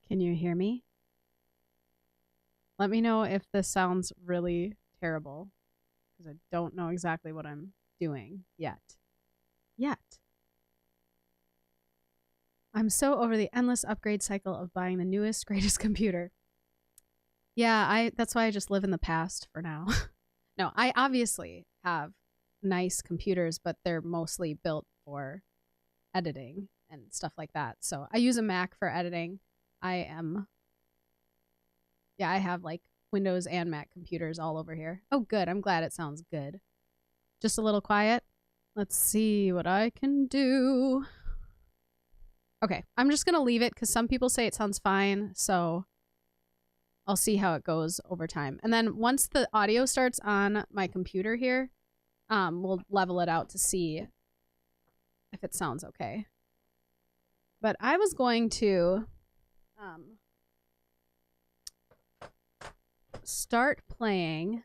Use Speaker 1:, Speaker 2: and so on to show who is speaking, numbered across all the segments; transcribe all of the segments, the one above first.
Speaker 1: Can you hear me? Let me know if this sounds really terrible, because I don't know exactly what I'm doing yet. I'm so over the endless upgrade cycle of buying the newest, greatest computer. Yeah, that's why I just live in the past for now. No, I obviously have nice computers, but they're mostly built for editing and stuff like that. So I use a Mac for editing. I have like Windows and Mac computers all over here. Oh, good. I'm glad it sounds good. Just a little quiet. Let's see what I can do. Okay, I'm just going to leave it because some people say it sounds fine. So I'll see how it goes over time. And then once the audio starts on my computer here, we'll level it out to see if it sounds okay. But I was going to start playing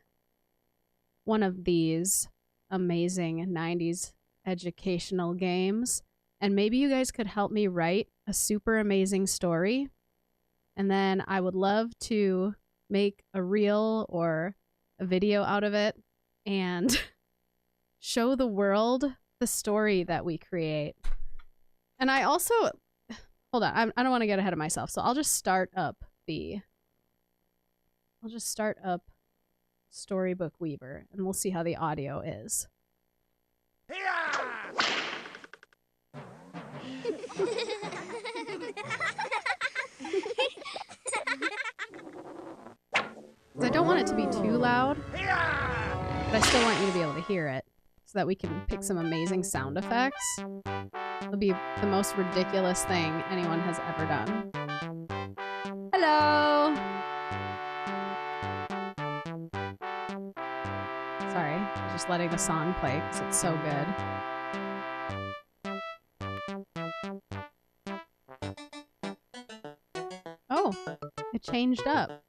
Speaker 1: one of these amazing 90s educational games, and maybe you guys could help me write a super amazing story, and then I would love to make a reel or a video out of it and show the world the story that we create. And I also, hold on, I don't want to get ahead of myself, so I'll just start up Storybook Weaver, and we'll see how the audio is. I don't want it to be too loud, but I still want you to be able to hear it so that we can pick some amazing sound effects. It'll be the most ridiculous thing anyone has ever done. Hello! Sorry, I'm just letting the song play because it's so good. Oh, it changed up.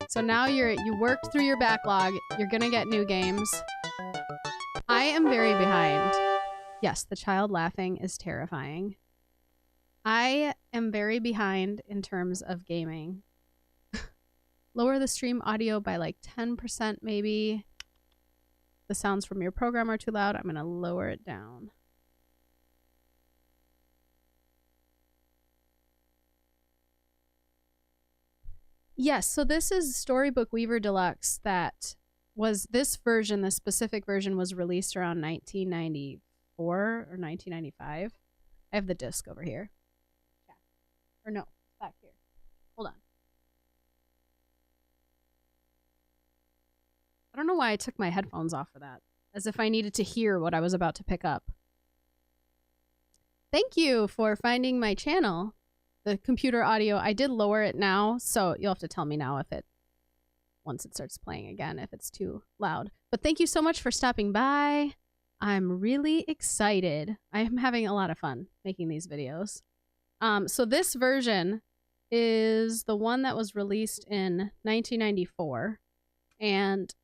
Speaker 1: So now you worked through your backlog. You're gonna get new games. I am very behind. Yes, the child laughing is terrifying. I am very behind in terms of gaming. Lower the stream audio by like 10% maybe. The sounds from your program are too loud. I'm gonna lower it down. Yes, so this is Storybook Weaver Deluxe. That was this version, this specific version was released around 1994 or 1995. I have the disc over here. Yeah. Or no, it's back here. Hold on. I don't know why I took my headphones off for that, as if I needed to hear what I was about to pick up. Thank you for finding my channel. The computer audio, I did lower it now, so you'll have to tell me now if it, once it starts playing again, if it's too loud. But thank you so much for stopping by. I'm really excited. I'm having a lot of fun making these videos. So this version is the one that was released in 1994. And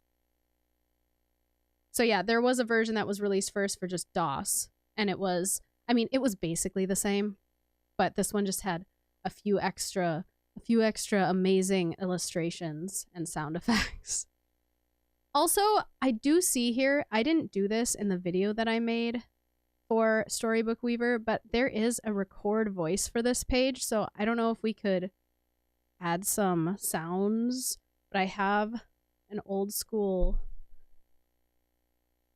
Speaker 1: so yeah, there was a version that was released first for just DOS. And it was, I mean, it was basically the same. But this one just had a few extra amazing illustrations and sound effects. Also, I do see here, I didn't do this in the video that I made for Storybook Weaver, but there is a record voice for this page, so I don't know if we could add some sounds, but I have an old school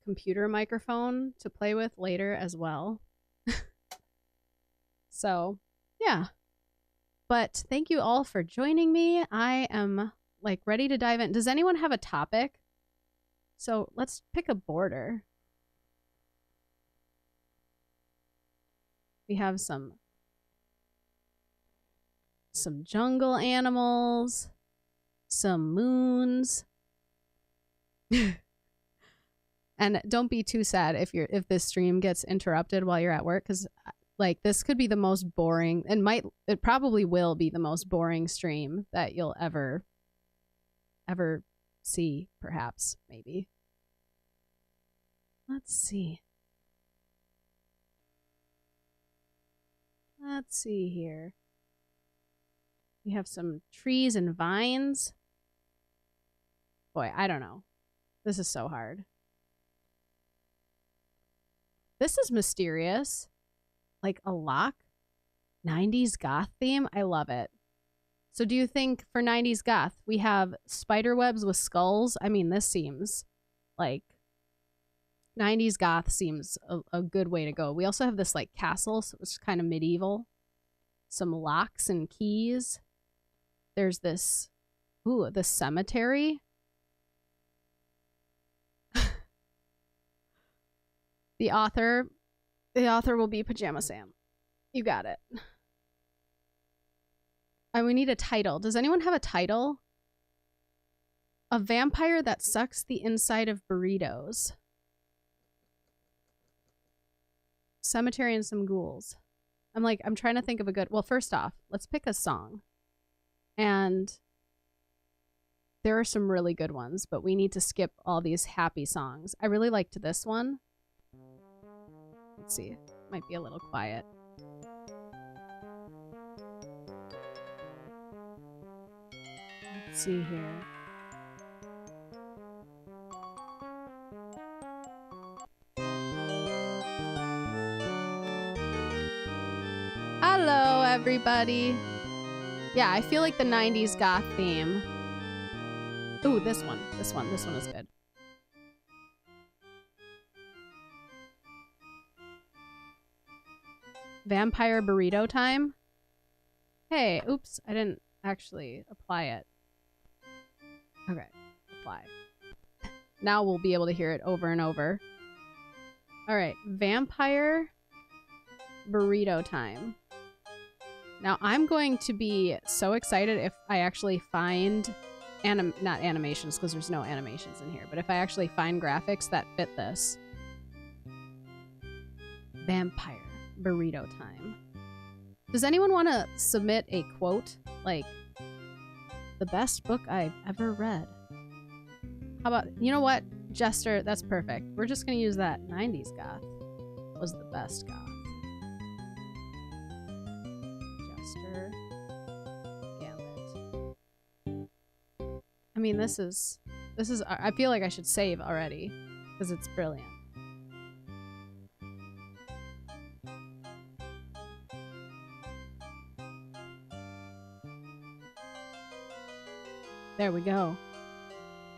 Speaker 1: computer microphone to play with later as well. So, yeah. But thank you all for joining me. I am like ready to dive in. Does anyone have a topic? So let's pick a border. We have some jungle animals, some moons. And don't be too sad if this stream gets interrupted while you're at work, because like this could be the most boring, and it probably will be the most boring stream that you'll ever see, perhaps, maybe. Let's see. Let's see here. We have some trees and vines. Boy, I don't know. This is so hard. This is mysterious. Like a lock. 90s goth theme. I love it. So do you think for 90s goth, we have spider webs with skulls? I mean, this seems like 90s goth seems a good way to go. We also have this like castle, so it's kind of medieval. Some locks and keys. There's this, the cemetery. The author will be Pajama Sam. You got it. We need a title. Does anyone have a title? A vampire that sucks the inside of burritos. Cemetery and some ghouls. I'm trying to think of a good... Well, first off, let's pick a song. And there are some really good ones, but we need to skip all these happy songs. I really liked this one. Let's see. It might be a little quiet. Let's see here. Hello, everybody. Yeah, I feel like the 90s goth theme. Ooh, this one is good. Vampire burrito time. Hey, oops, I didn't actually apply it. Okay, apply. Now we'll be able to hear it over and over. All right, vampire burrito time. Now I'm going to be so excited if I actually find not animations, because there's no animations in here, but if I actually find graphics that fit this. Vampire burrito time. Does anyone want to submit a quote? Like, the best book I've ever read. How about, you know what? Jester, that's perfect. We're just going to use that. 90s goth was the best goth. Jester. Gambit. I mean, this is, I feel like I should save already because it's brilliant. There we go.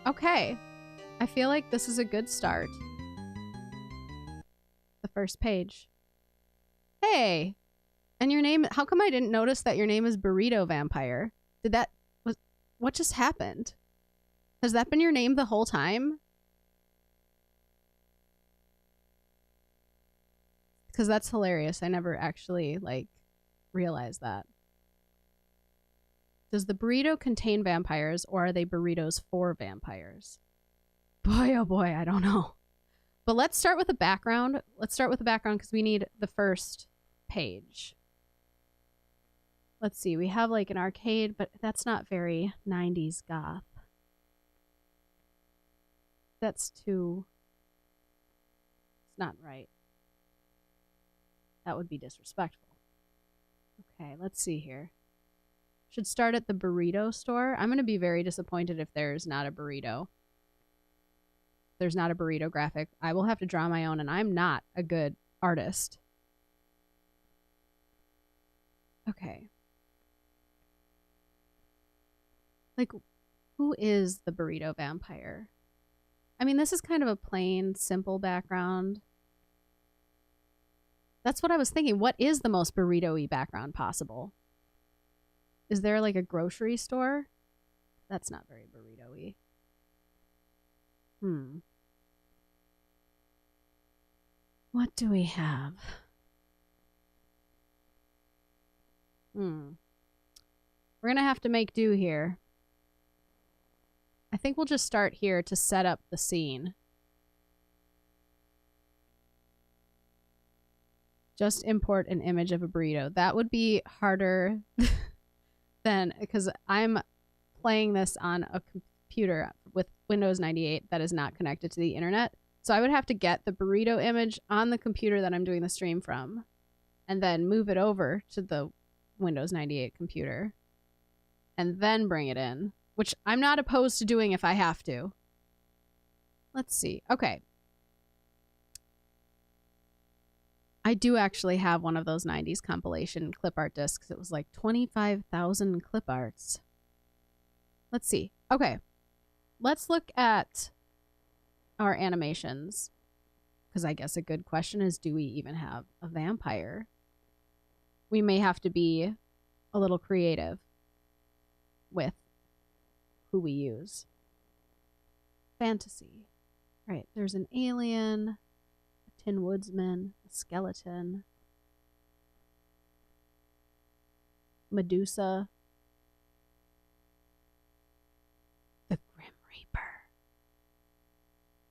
Speaker 1: Okay. I feel like this is a good start. The first page. Hey! And your name, how come I didn't notice that your name is Burrito Vampire? What just happened? Has that been your name the whole time? Because that's hilarious. I never actually, realized that. Does the burrito contain vampires, or are they burritos for vampires? Boy, oh boy, I don't know. But let's start with the background. Let's start with the background because we need the first page. Let's see. We have an arcade, but that's not very 90s goth. That's too... It's not right. That would be disrespectful. Okay, let's see here. Should start at the burrito store. I'm going to be very disappointed if there's not a burrito. There's not a burrito graphic. I will have to draw my own, and I'm not a good artist. Okay. Who is the burrito vampire? I mean, this is kind of a plain, simple background. That's what I was thinking. What is the most burrito-y background possible? Is there a grocery store? That's not very burrito-y. What do we have? We're gonna have to make do here. I think we'll just start here to set up the scene. Just import an image of a burrito. That would be harder than, because I'm playing this on a computer with Windows 98 that is not connected to the internet. So I would have to get the burrito image on the computer that I'm doing the stream from. and then move it over to the Windows 98 computer and then bring it in, which I'm not opposed to doing if I have to. Let's see. Okay. I do actually have one of those 90s compilation clip art discs. It was like 25,000 clip arts. Let's see. Okay. Let's look at our animations. Because I guess a good question is, do we even have a vampire? We may have to be a little creative with who we use. Fantasy. Right, there's an alien, a tin woodsman, a skeleton, Medusa, the Grim Reaper,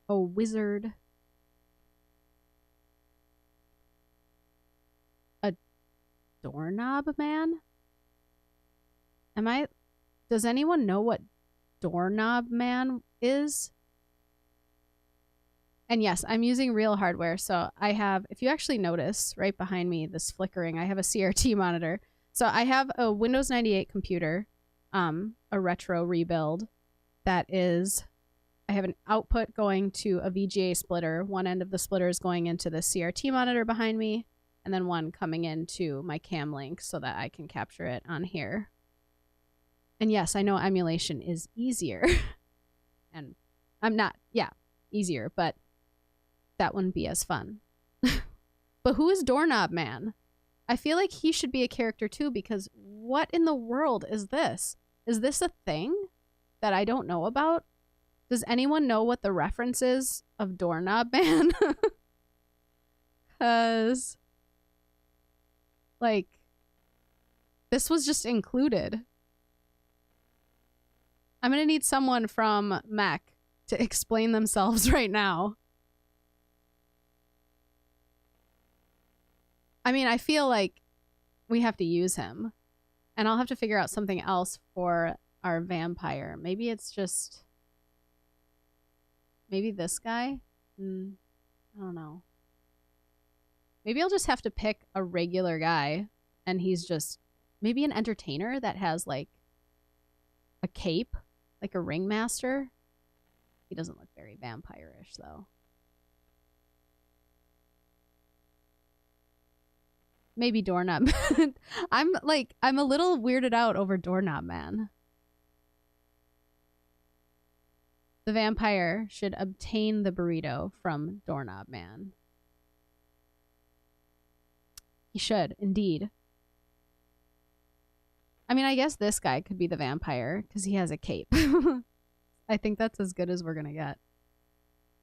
Speaker 1: a wizard, a doorknob man? Does anyone know what doorknob man is? And yes, I'm using real hardware. So I have, if you actually notice right behind me, this flickering, I have a CRT monitor. So I have a Windows 98 computer, a retro rebuild that is, I have an output going to a VGA splitter. One end of the splitter is going into the CRT monitor behind me, and then one coming into my cam link so that I can capture it on here. And yes, I know emulation is easier. And I'm not, yeah, easier, but that wouldn't be as fun. But who is Doorknob Man? I feel like he should be a character too, because what in the world is this? Is this a thing that I don't know about? Does anyone know what the reference is of Doorknob Man? Because, like, this was just included. I'm going to need someone from Mech to explain themselves right now. I mean, I feel like we have to use him. And I'll have to figure out something else for our vampire. Maybe it's just... maybe this guy? I don't know. Maybe I'll just have to pick a regular guy. And he's just... maybe an entertainer that has, like, a cape. Like a ringmaster. He doesn't look very vampire-ish, though. Maybe Doorknob. I'm a little weirded out over Doorknob Man. The vampire should obtain the burrito from Doorknob Man. He should, indeed. I mean, I guess this guy could be the vampire because he has a cape. I think that's as good as we're going to get.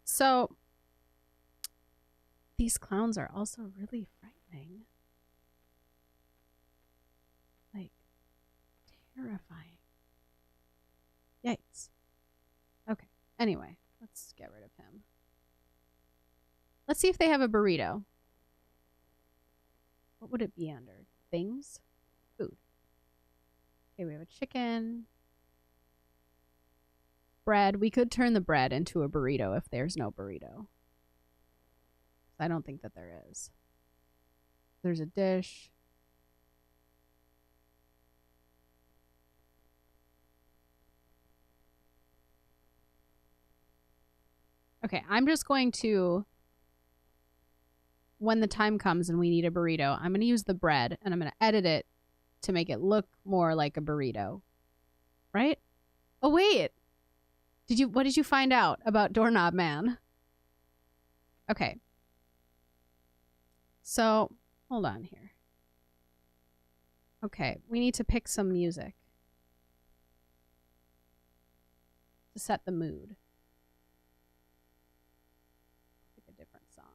Speaker 1: So, these clowns are also really frightening. Like, terrifying. Yikes. Okay, anyway, let's get rid of him. Let's see if they have a burrito. What would it be under? Things? Food. Okay, we have a chicken. Bread. We could turn the bread into a burrito if there's no burrito. I don't think that there is. There's a dish. Okay, I'm just going to, when the time comes and we need a burrito, I'm going to use the bread and I'm going to edit it to make it look more like a burrito. Right? Oh, wait. What did you find out about Doorknob Man? Okay. So, hold on here. Okay, we need to pick some music to set the mood. Pick a different song.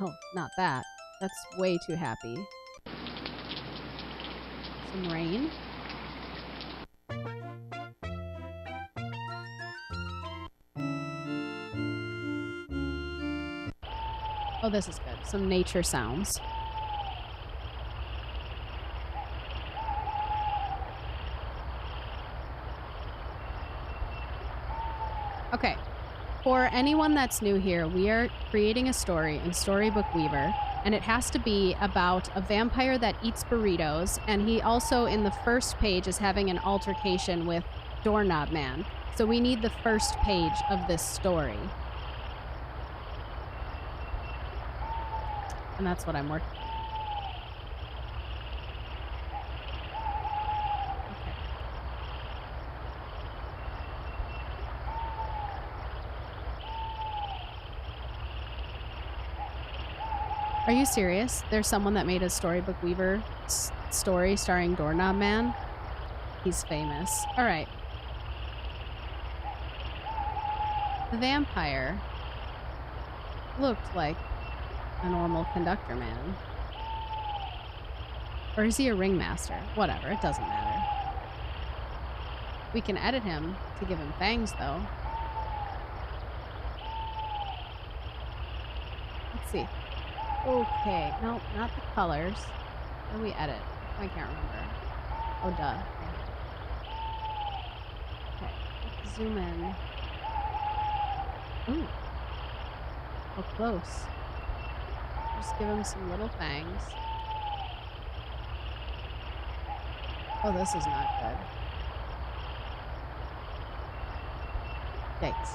Speaker 1: Oh, not that. That's way too happy. Some rain. Oh, this is good. Some nature sounds. Okay. For anyone that's new here, we are creating a story in Storybook Weaver, and it has to be about a vampire that eats burritos, and he also, in the first page, is having an altercation with Doorknob Man. So we need the first page of this story. And that's what I'm working on right now. Okay. Are you serious? There's someone that made a Storybook Weaver story starring Doorknob Man? He's famous. All right. The vampire looked like a normal conductor man. Or is he a ringmaster? Whatever, it doesn't matter. We can edit him to give him fangs, though. Let's see. Okay, no, not the colors. How do we edit? I can't remember. Oh, duh, right here. Okay, let's zoom in. Ooh. Oh, close. Just give him some little fangs. Oh, this is not good. Yikes.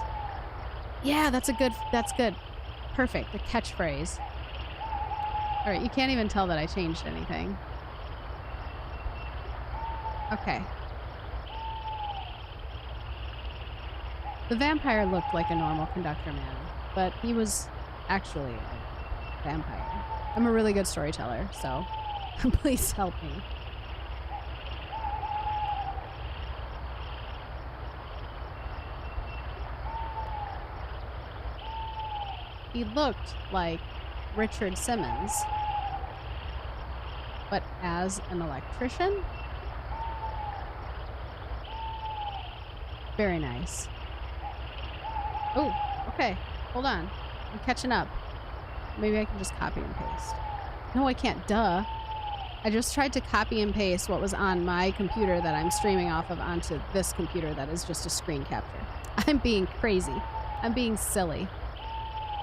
Speaker 1: Yeah, that's good. Perfect, a catchphrase. Alright, you can't even tell that I changed anything. Okay. The vampire looked like a normal conductor man, but he was actually a vampire. I'm a really good storyteller, so please help me. He looked like Richard Simmons, but as an electrician? Very nice. Oh, okay. Hold on. I'm catching up. Maybe I can just copy and paste. No, I can't. Duh. I just tried to copy and paste what was on my computer that I'm streaming off of onto this computer that is just a screen capture. I'm being crazy. I'm being silly.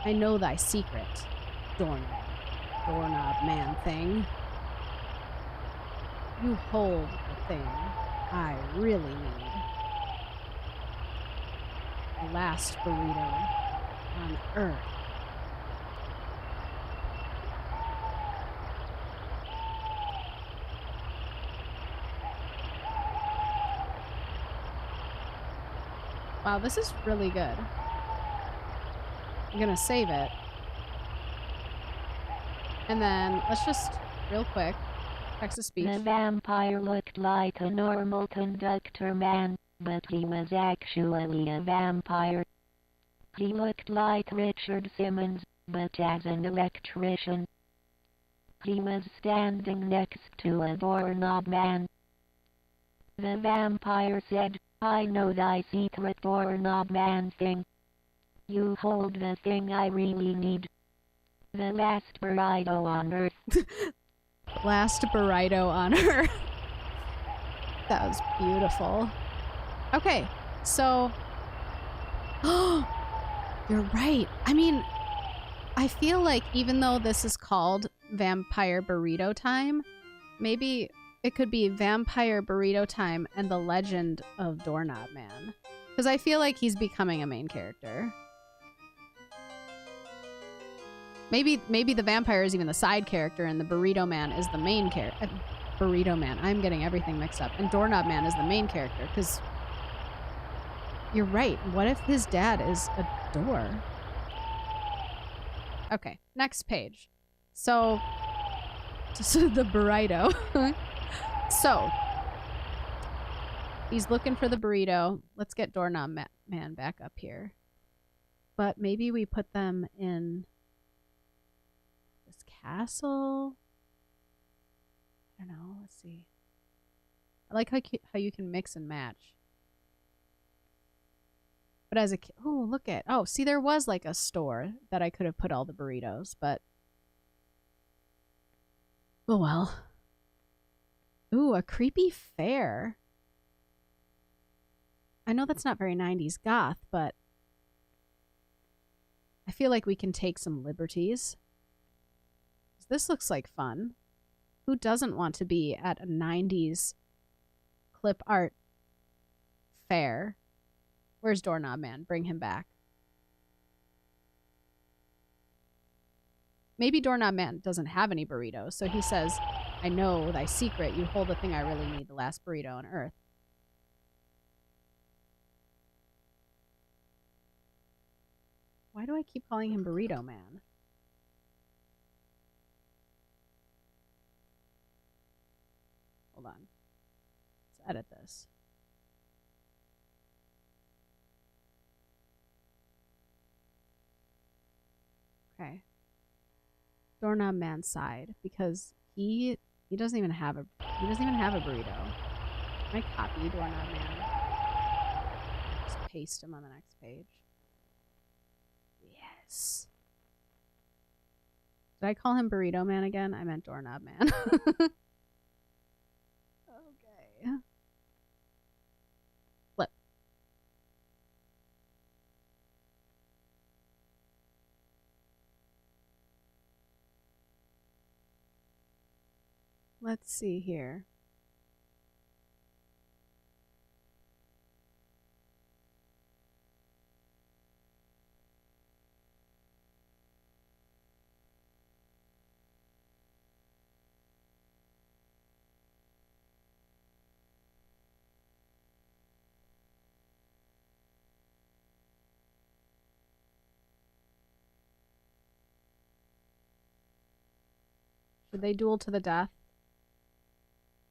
Speaker 1: I know thy secret, doorknob man thing. You hold the thing I really need. The last burrito on Earth. Wow, this is really good. I'm gonna save it. And then let's just, real quick, text to speech.
Speaker 2: The vampire looked like a normal conductor man, but he was actually a vampire. He looked like Richard Simmons, but as an electrician. He was standing next to a doorknob man. The vampire said, I know thy secret, doorknob man thing. You hold the thing I really need. The last burrito on Earth.
Speaker 1: Last burrito on Earth. That was beautiful. Okay, so... You're right. I mean, I feel like even though this is called Vampire Burrito Time, maybe it could be Vampire Burrito Time and the Legend of Doorknob Man. Because I feel like he's becoming a main character. Maybe the vampire is even the side character and the Burrito Man is the main character. Burrito Man. I'm getting everything mixed up. And Doorknob Man is the main character, because you're right. What if his dad is a door? Okay, next page. So the burrito. So, he's looking for the burrito. Let's get Doorknob Man back up here. But maybe we put them in this castle. I don't know. Let's see. I like how you can mix and match. But as a kid, oh, look at, oh, see, there was like a store that I could have put all the burritos, but oh well. Ooh, a creepy fair. I know that's not very 90s goth, but I feel like we can take some liberties. This looks like fun. Who doesn't want to be at a 90s clip art fair? Where's Doorknob Man? Bring him back. Maybe Doorknob Man doesn't have any burritos, so he says, I know thy secret. You hold the thing I really need, the last burrito on earth. Why do I keep calling him Burrito Man? Hold on. Let's edit this. Okay. Doorknob Man's side, because he doesn't even have a burrito. Can I copy Doorknob Man? Just paste him on the next page. Yes. Did I call him Burrito Man again? I meant Doorknob Man. Okay. Flip. Let's see here. Should they duel to the death?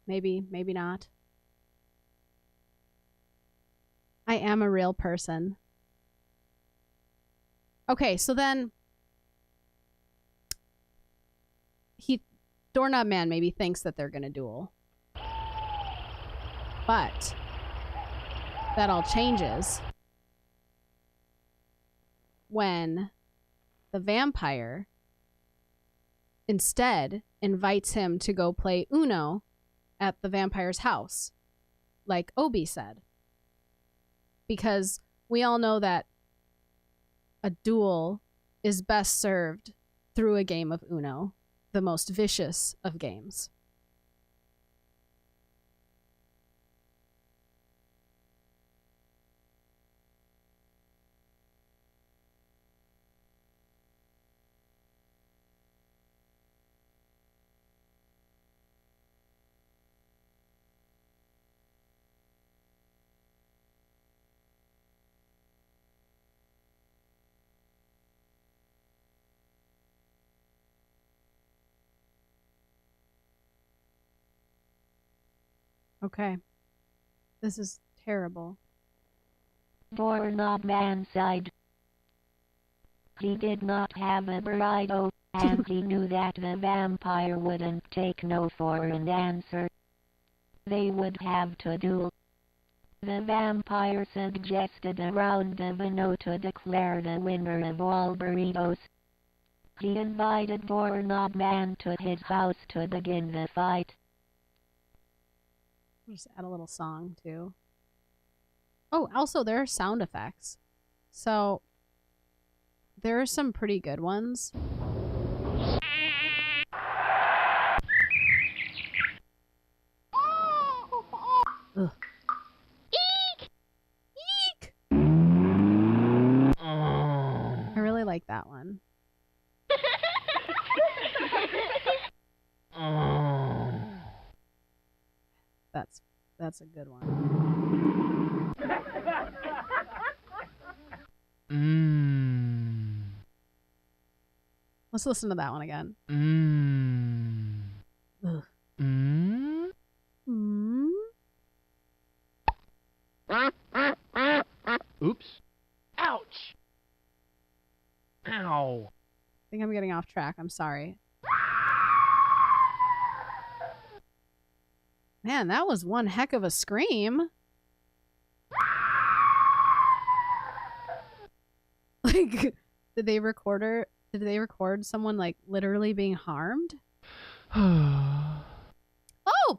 Speaker 1: Maybe, maybe not. I am a real person. Okay, so then Doorknob Man maybe thinks that they're gonna duel. But that all changes when the vampire instead invites him to go play Uno at the vampire's house, like Obi said. Because we all know that a duel is best served through a game of Uno, the most vicious of games. Okay. This is terrible.
Speaker 2: Doorknob Man sighed. He did not have a burrito, and he knew that the vampire wouldn't take no for an answer. They would have to duel. The vampire suggested a round of Uno to declare the winner of all burritos. He invited Doorknob Man to his house to begin the fight.
Speaker 1: Just add a little song too. Oh, also there are sound effects. So there are some pretty good ones. Ugh. Eek! Eek! I really like that one. That's a good one. Let's listen to that one again. Ugh.
Speaker 3: Oops. Ouch. Ow.
Speaker 1: I think I'm getting off track. I'm sorry. Man, that was one heck of a scream. Like, did they record someone like literally being harmed? Oh,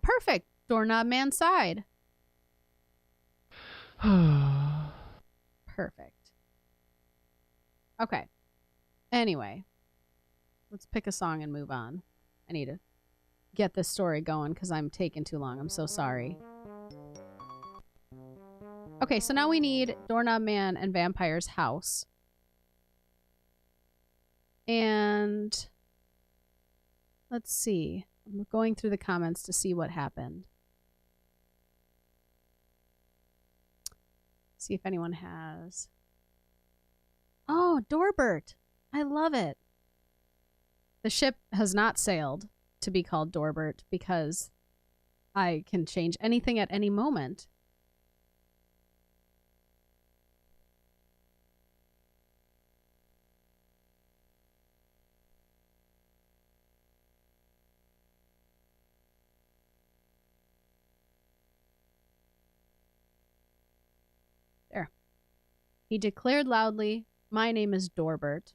Speaker 1: perfect. Doorknob Man side. Perfect. Okay. Anyway, let's pick a song and move on. I need to get this story going because I'm taking too long. I'm so sorry. Okay, so now we need Doorknob Man and Vampire's house. And let's see. I'm going through the comments to see what happened. See if anyone has. Oh, Doorbert. I love it. The ship has not sailed to be called Doorbert because I can change anything at any moment. There. He declared loudly, "My name is Doorbert."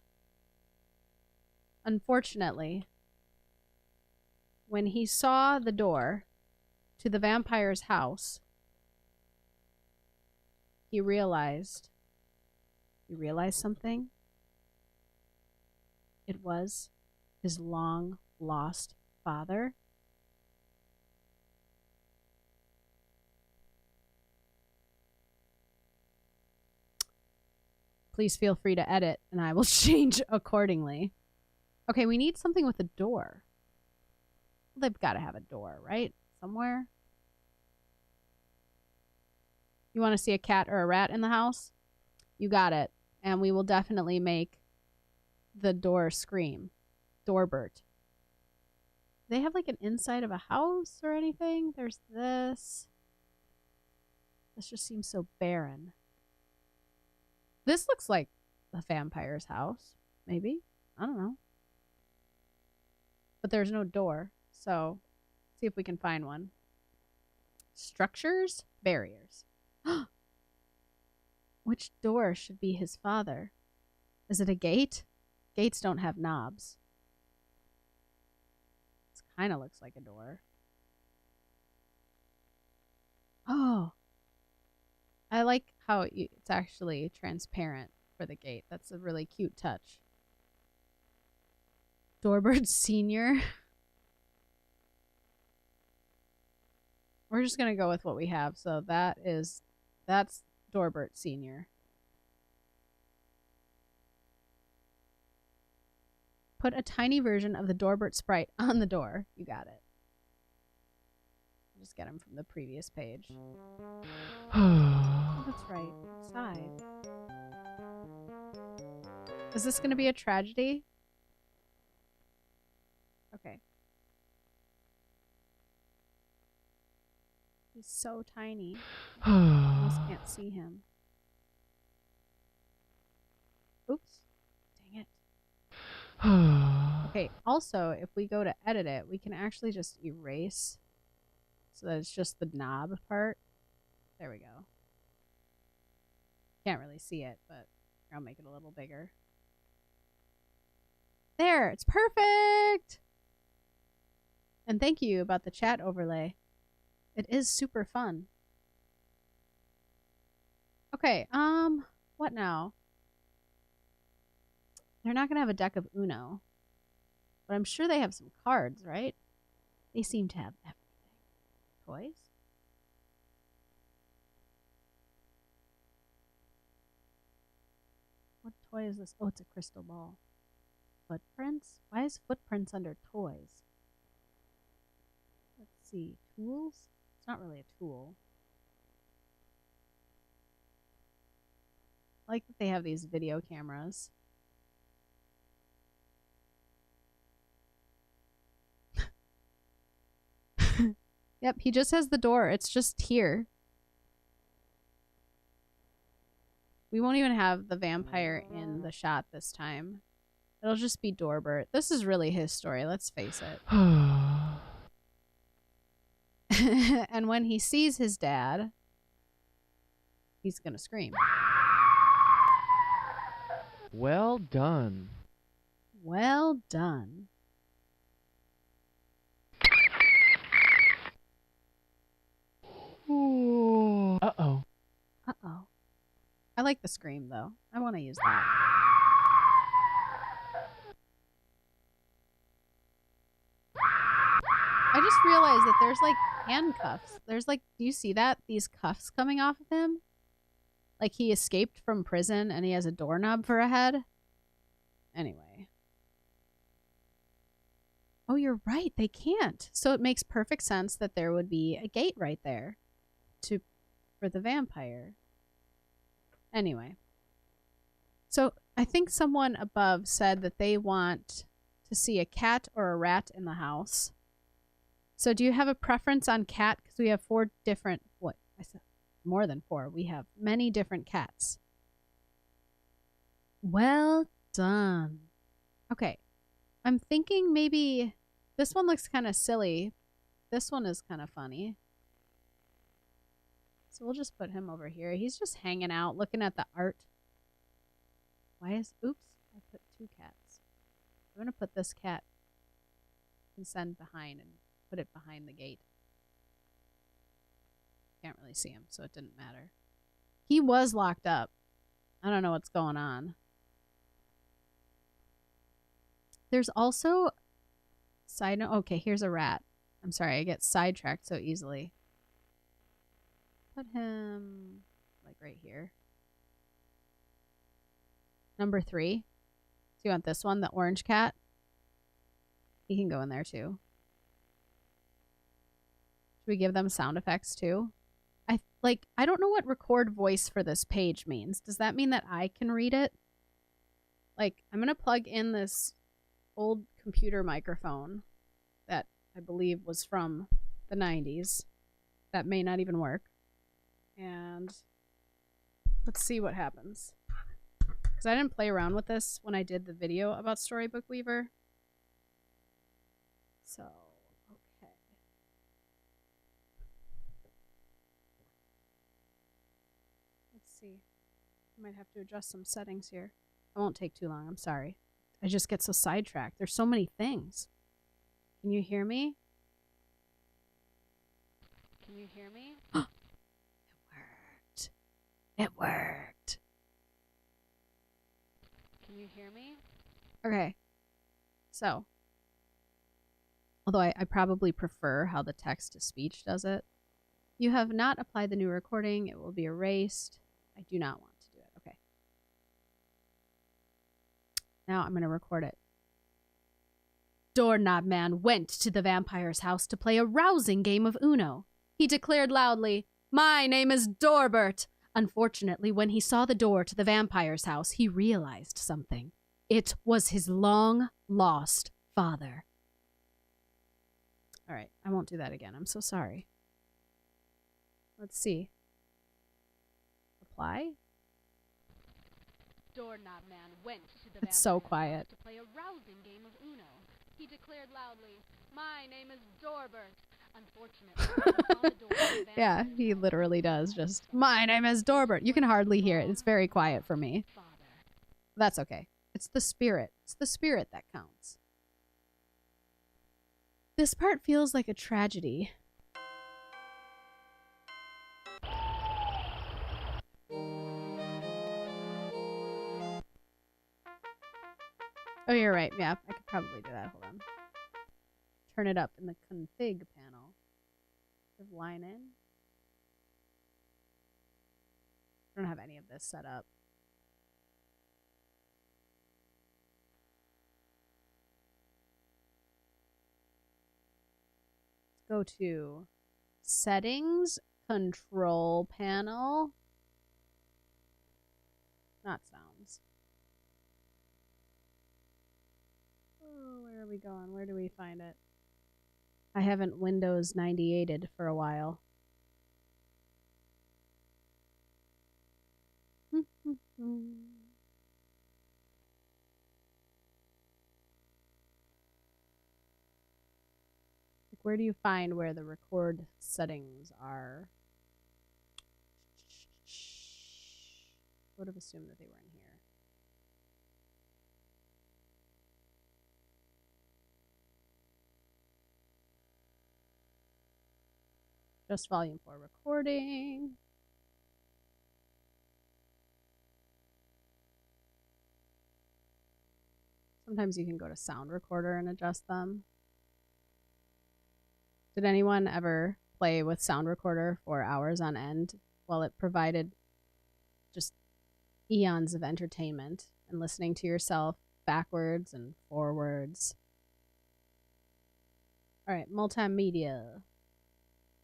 Speaker 1: Unfortunately, when he saw the door to the vampire's house, he realized something. It was his long-lost father. Please feel free to edit, and I will change accordingly. Okay, we need something with a door. They've got to have a door, right? Somewhere. You want to see a cat or a rat in the house? You got it. And we will definitely make the door scream. Doorbert. They have like an inside of a house or anything? There's this. This just seems so barren. This looks like the vampire's house. Maybe. I don't know. But there's no door. So, see if we can find one. Structures? Barriers. Which door should be his father? Is it a gate? Gates don't have knobs. This kind of looks like a door. Oh. I like how it's actually transparent for the gate. That's a really cute touch. Doorbird Senior. We're just going to go with what we have. So that's Doorbert Senior. Put a tiny version of the Doorbert sprite on the door. You got it. I'll just get him from the previous page. Oh, that's right. Outside. Is this going to be a tragedy? Okay. He's so tiny. I almost can't see him. Oops. Dang it. Okay, also, if we go to edit it, we can actually just erase so that it's just the knob part. There we go. Can't really see it, but I'll make it a little bigger. There, it's perfect! And thank you about the chat overlay. It is super fun. Okay, what now? They're not gonna have a deck of Uno. But I'm sure they have some cards, right? They seem to have everything. Toys? What toy is this? Oh, it's a crystal ball. Footprints? Why is footprints under toys? Let's see. Tools? It's not really a tool. I like that they have these video cameras. Yep, he just has the door. It's just here. We won't even have the vampire in the shot this time. It'll just be Doorbert. This is really his story, let's face it. And when he sees his dad, he's gonna scream.
Speaker 3: Well done.
Speaker 1: Well done.
Speaker 3: Uh-oh.
Speaker 1: Uh-oh. I like the scream, though. I want to use that. just realized that there's like handcuffs. There's like, do you see that? These cuffs coming off of him? Like he escaped from prison and he has a doorknob for a head. Anyway. Oh, you're right. They can't. So it makes perfect sense that there would be a gate right there for the vampire. Anyway. So I think someone above said that they want to see a cat or a rat in the house. So do you have a preference on cat? Because we have 4 different, what? I said more than 4. We have many different cats. Well done. Okay. I'm thinking maybe this one looks kind of silly. This one is kind of funny. So we'll just put him over here. He's just hanging out, looking at the art. Oops, I put 2 cats. I'm going to put this cat and send behind and put it behind the gate. Can't really see him, so it didn't matter. He was locked up. I don't know what's going on. There's also side note. Okay, here's a rat. I'm sorry, I get sidetracked so easily. Put him like right here. Number 3. So you want this one, the orange cat? He can go in there too. Should we give them sound effects too? I don't know what record voice for this page means. Does that mean that I can read it? Like, I'm gonna plug in this old computer microphone that I believe was from the 90s. That may not even work. And let's see what happens. Because I didn't play around with this when I did the video about Storybook Weaver. So, okay. Let's see. I might have to adjust some settings here. It won't take too long, I'm sorry. I just get so sidetracked. There's so many things. Can you hear me? Can you hear me? It worked. It worked. Can you hear me? Okay. So, although I probably prefer how the text-to-speech does it. You have not applied the new recording. It will be erased. I do not want to do it. Okay. Now I'm going to record it. Doorknob Man went to the vampire's house to play a rousing game of Uno. He declared loudly, "My name is Dorbert." Unfortunately, when he saw the door to the vampire's house, he realized something. It was his long-lost father. All right, I won't do that again. I'm so sorry. Let's see. Apply? Doorknob Man went to the It's so quiet. To play a rousing game of Uno. He declared loudly, "My name is Dorbert." Unfortunately, yeah, he literally does just, "My name is Dorbert." You can hardly hear it. It's very quiet for me. That's okay. It's the spirit. It's the spirit that counts. This part feels like a tragedy. Oh, you're right. Yeah, I could probably do that. Hold on. Turn it up in the config panel. Give line in. I don't have any of this set up. Go to settings, control panel, not sounds. Oh, where are we going? Where do we find it? I haven't Windows 98'd for a while. Where do you find where the record settings are? I would have assumed that they were in here. Just volume 4 recording. Sometimes you can go to sound recorder and adjust them. Did anyone ever play with sound recorder for hours on end while it provided just eons of entertainment and listening to yourself backwards and forwards? All right, multimedia.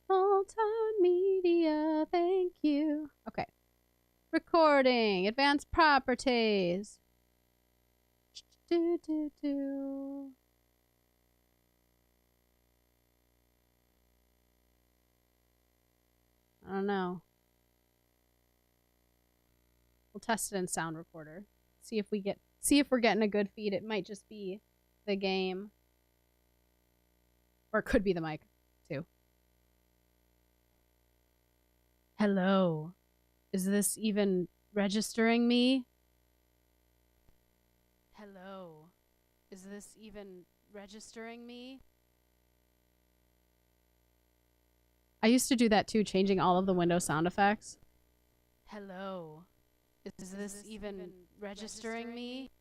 Speaker 1: Multimedia, thank you. Okay. Recording, advanced properties. I don't know. We'll test it in sound recorder. See if we're getting a good feed. It might just be the game. Or it could be the mic, too. Hello. Is this even registering me? Hello. Is this even registering me? I used to do that too, changing all of the Windows sound effects. Hello. Is this even registering me?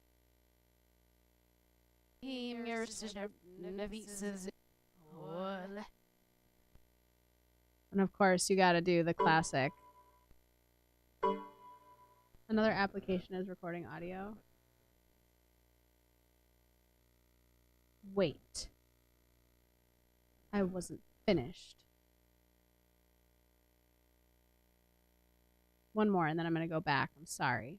Speaker 1: And of course, you gotta do the classic. Another application is recording audio. Wait. I wasn't finished. One more and then I'm gonna go back. I'm sorry.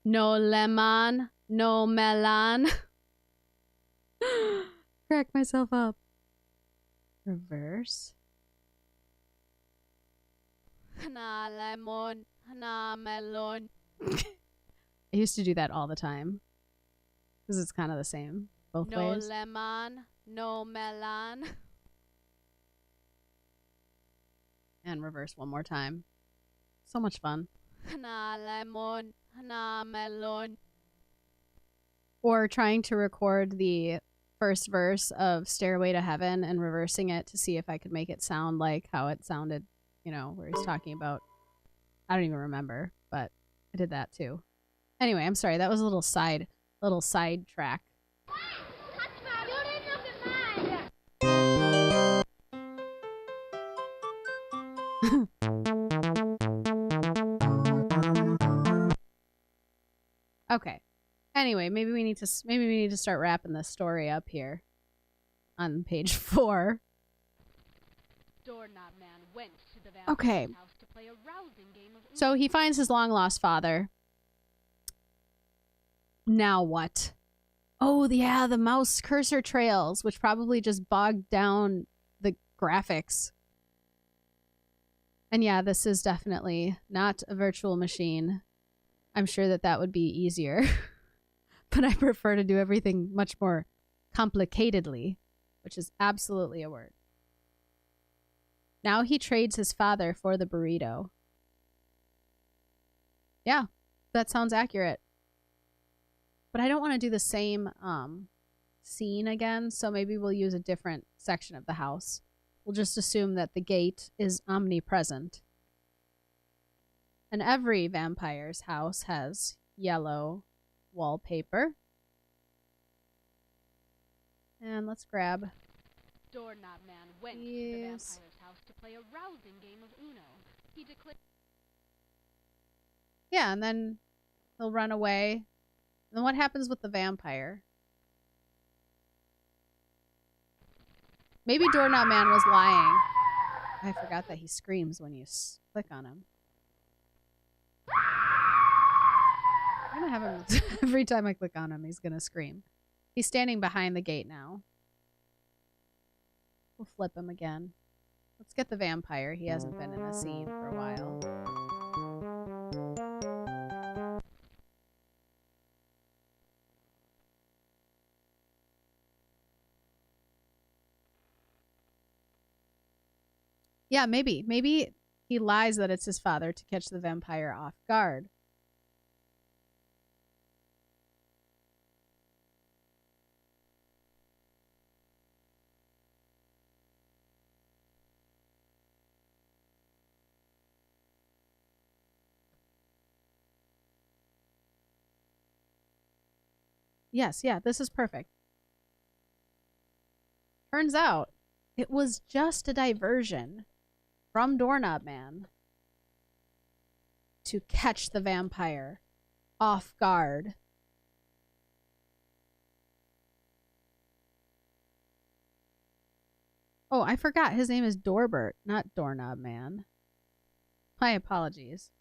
Speaker 1: No lemon, no melon. Crack myself up. Reverse. Na lemon, na melon. I used to do that all the time. Because it's kind of the same both ways. No lemon, no melon. And reverse one more time. So much fun. Na lemon, na melon. Or trying to record the first verse of Stairway to Heaven and reversing it to see if I could make it sound like how it sounded, you know, where he's talking about, I don't even remember, but I did that too. Anyway, I'm sorry, that was a little side track. Okay. Anyway, maybe we need to start wrapping this story up here on page 4. Doorknob man went to the vampire's house to play a rousing game of Uno. So he finds his long lost father. Now what? Oh, yeah, the mouse cursor trails, which probably just bogged down the graphics. And yeah, this is definitely not a virtual machine. I'm sure that would be easier. But I prefer to do everything much more complicatedly, which is absolutely a word. Now he trades his father for the burrito. Yeah, that sounds accurate. But I don't want to do the same scene again, so maybe we'll use a different section of the house. We'll just assume that the gate is omnipresent. And every vampire's house has yellow wallpaper. And let's grab... Doorknob man went to the vampire's house to play a rousing game of Uno. He declared... Yeah, and then he'll run away. And then what happens with the vampire? Maybe Doorknob man was lying. I forgot that he screams when you click on him. I'm gonna have him every time I click on him, he's gonna scream. He's standing behind the gate now. We'll flip him again. Let's get the vampire. He hasn't been in a scene for a while. Yeah, maybe. Maybe he lies that it's his father to catch the vampire off guard. Yes, yeah, this is perfect. Turns out it was just a diversion from Doorknob Man to catch the vampire off guard. Oh, I forgot. His name is Doorbert, not Doorknob Man. My apologies.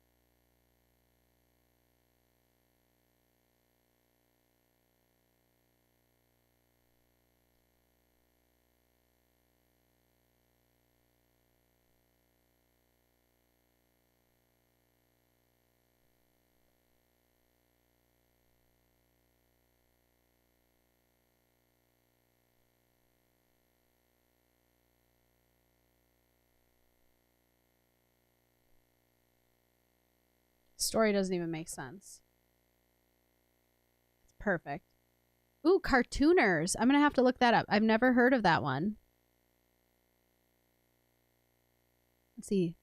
Speaker 1: Story doesn't even make sense. It's perfect. Ooh, Cartooners. I'm going to have to look that up. I've never heard of that one. Let's see.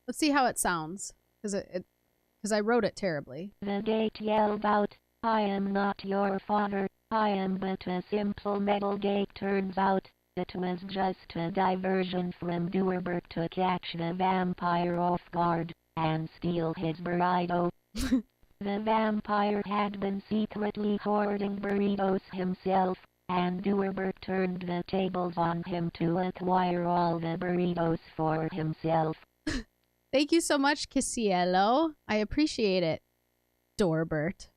Speaker 1: Let's see how it sounds. Because I wrote it terribly.
Speaker 2: The gate yelled out, I am not your father, I am but a simple metal gate. Turns out, it was just a diversion from Doorbert to catch the vampire off guard and steal his burrito. The vampire had been secretly hoarding burritos himself, and Doorbert turned the tables on him to acquire all the burritos for himself.
Speaker 1: Thank you so much, Kisiello. I appreciate it, Doorbert.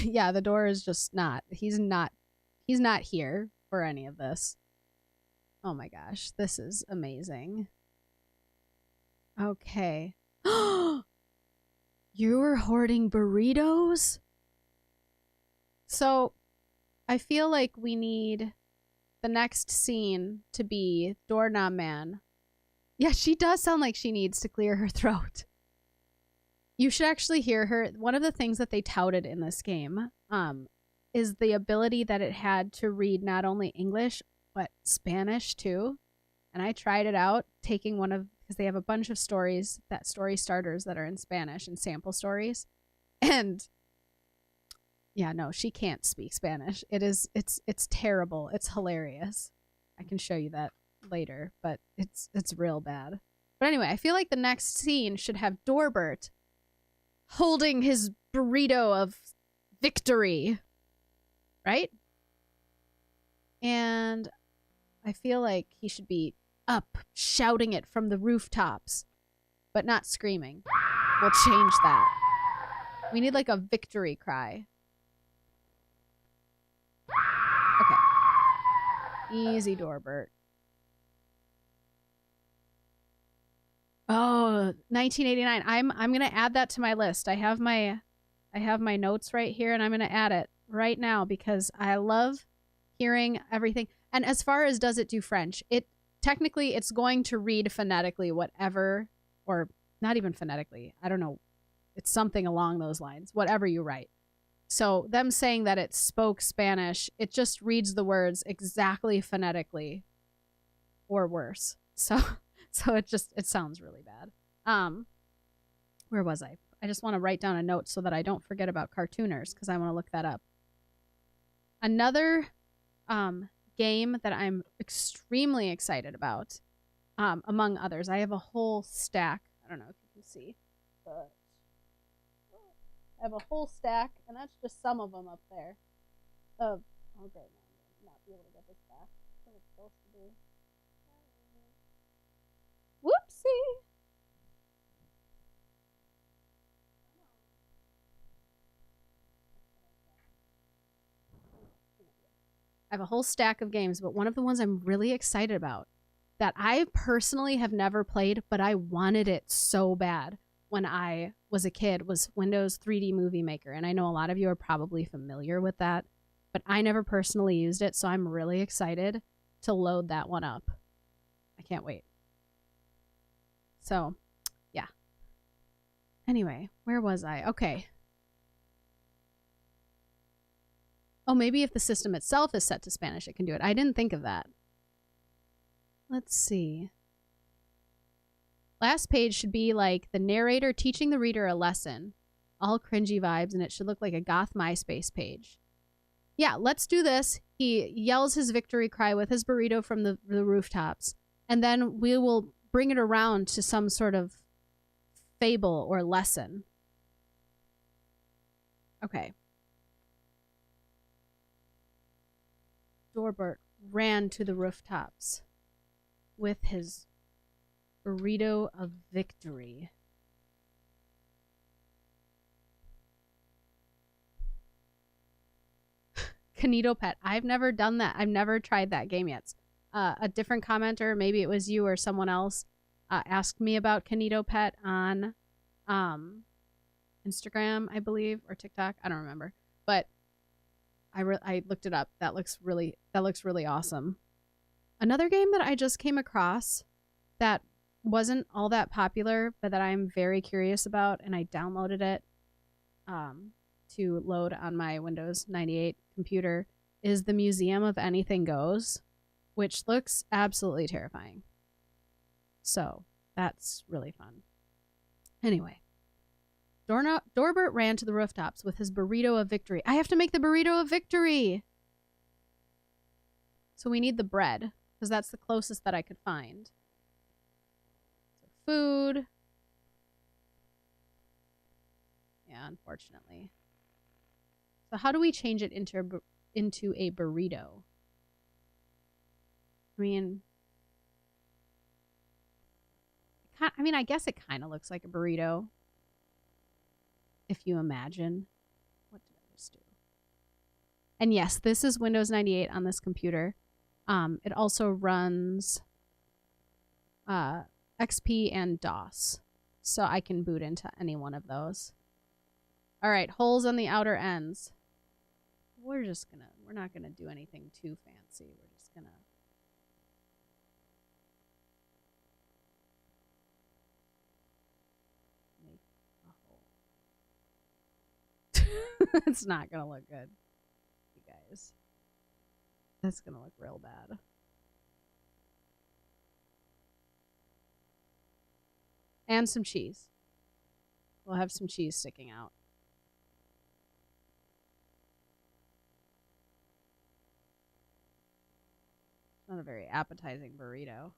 Speaker 1: Yeah, the door is just not. He's not here for any of this. Oh my gosh, this is amazing. Okay. You were hoarding burritos? So, I feel like we need the next scene to be Doorknob Man. Yeah, she does sound like she needs to clear her throat. You should actually hear her. One of the things that they touted in this game is the ability that it had to read not only English, but Spanish too. And I tried it out, taking one of, because they have a bunch of stories, that story starters that are in Spanish and sample stories. And yeah, no, she can't speak Spanish. It's terrible. It's hilarious. I can show you that later, but it's real bad. But anyway, I feel like the next scene should have Doorbert holding his burrito of victory, right? And I feel like he should be up shouting it from the rooftops, but not screaming. We'll change that. We need like a victory cry. Okay. Easy, Doorbert. Oh, 1989. I'm gonna add that to my list. I have my notes right here, and I'm gonna add it right now because I love hearing everything. And as far as does it do French, technically it's going to read phonetically whatever, or not even phonetically. I don't know. It's something along those lines. Whatever you write. So them saying that it spoke Spanish, it just reads the words exactly phonetically, or worse. So it sounds really bad. Where was I? I just want to write down a note so that I don't forget about Cartooners because I want to look that up. Another game that I'm extremely excited about, among others. I have a whole stack. I don't know if you can see, but I have a whole stack, and that's just some of them up there. Oh great, I'm not be able to get this back. That's what it's supposed to be. Whoopsie! I have a whole stack of games, but one of the ones I'm really excited about that I personally have never played, but I wanted it so bad when I was a kid was Windows 3D Movie Maker. And I know a lot of you are probably familiar with that, but I never personally used it, so I'm really excited to load that one up. I can't wait. So, yeah. Anyway, where was I? Okay. Oh, maybe if the system itself is set to Spanish, it can do it. I didn't think of that. Let's see. Last page should be like the narrator teaching the reader a lesson. All cringy vibes, and it should look like a goth MySpace page. yeah, let's do this. He yells his victory cry with his burrito from the rooftops, and then we will bring it around to some sort of fable or lesson. Okay. Dorbert ran to the rooftops with his burrito of victory. Canito Pet. I've never done that. I've never tried that game yet. A different commenter, maybe it was you or someone else, asked me about Canito Pet on Instagram, I believe, or TikTok. I don't remember, but I looked it up. That looks really awesome. Another game that I just came across that wasn't all that popular, but that I'm very curious about, and I downloaded it to load on my Windows 98 computer, is the Museum of Anything Goes, which looks absolutely terrifying. So that's really fun. Anyway, Dorbert ran to the rooftops with his burrito of victory. I have to make the burrito of victory! So we need the bread, because that's the closest that I could find. So food. Yeah, unfortunately. So how do we change it into a burrito? I mean, I guess it kind of looks like a burrito. If you imagine. What did I just do? And yes, this is Windows 98 on this computer. It also runs XP and DOS. So I can boot into any one of those. All right, holes on the outer ends. We're not gonna do anything too fancy. We're just gonna make a hole. It's not gonna look good, you guys. That's gonna look real bad. And some cheese. We'll have some cheese sticking out. Not a very appetizing burrito.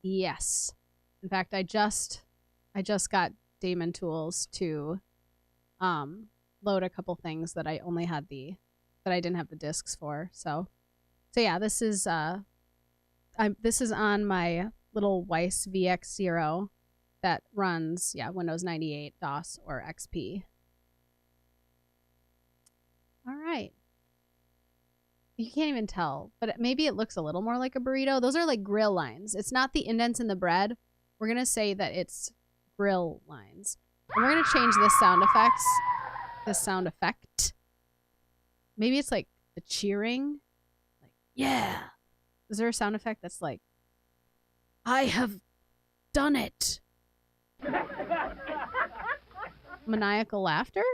Speaker 1: Yes. In fact, I just got daemon tools to load a couple things that I only had that I didn't have the discs for. So yeah, this is this is on my little Weiss VX0 that runs Windows 98, DOS, or XP. All right. You can't even tell, but maybe it looks a little more like a burrito. Those are like grill lines. It's not the indents in the bread. We're going to say that it's grill lines. And we're going to change this sound effect. Maybe it's like the cheering. Like, yeah. Is there a sound effect that's like, I have done it? Maniacal laughter?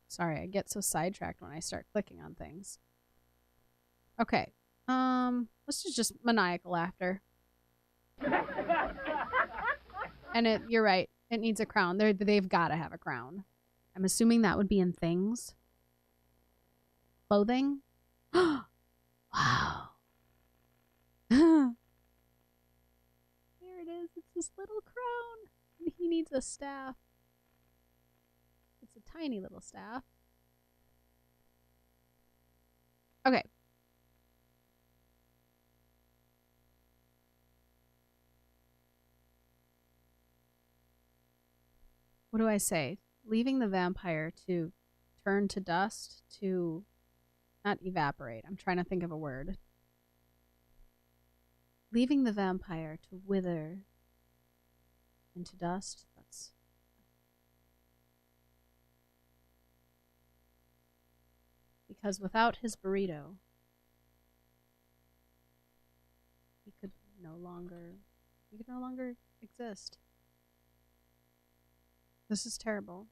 Speaker 1: Sorry, I get so sidetracked when I start clicking on things. Okay. Let's just maniacal laughter. And you're right. It needs a crown. They've got to have a crown. I'm assuming that would be in things. Clothing? Wow. Here it is. It's this little crown. He needs a staff. It's a tiny little staff. Okay. What do I say? Leaving the vampire to turn to dust, to not evaporate. I'm trying to think of a word. Leaving the vampire to wither into dust. That's because without his burrito, he could no longer exist. This is terrible.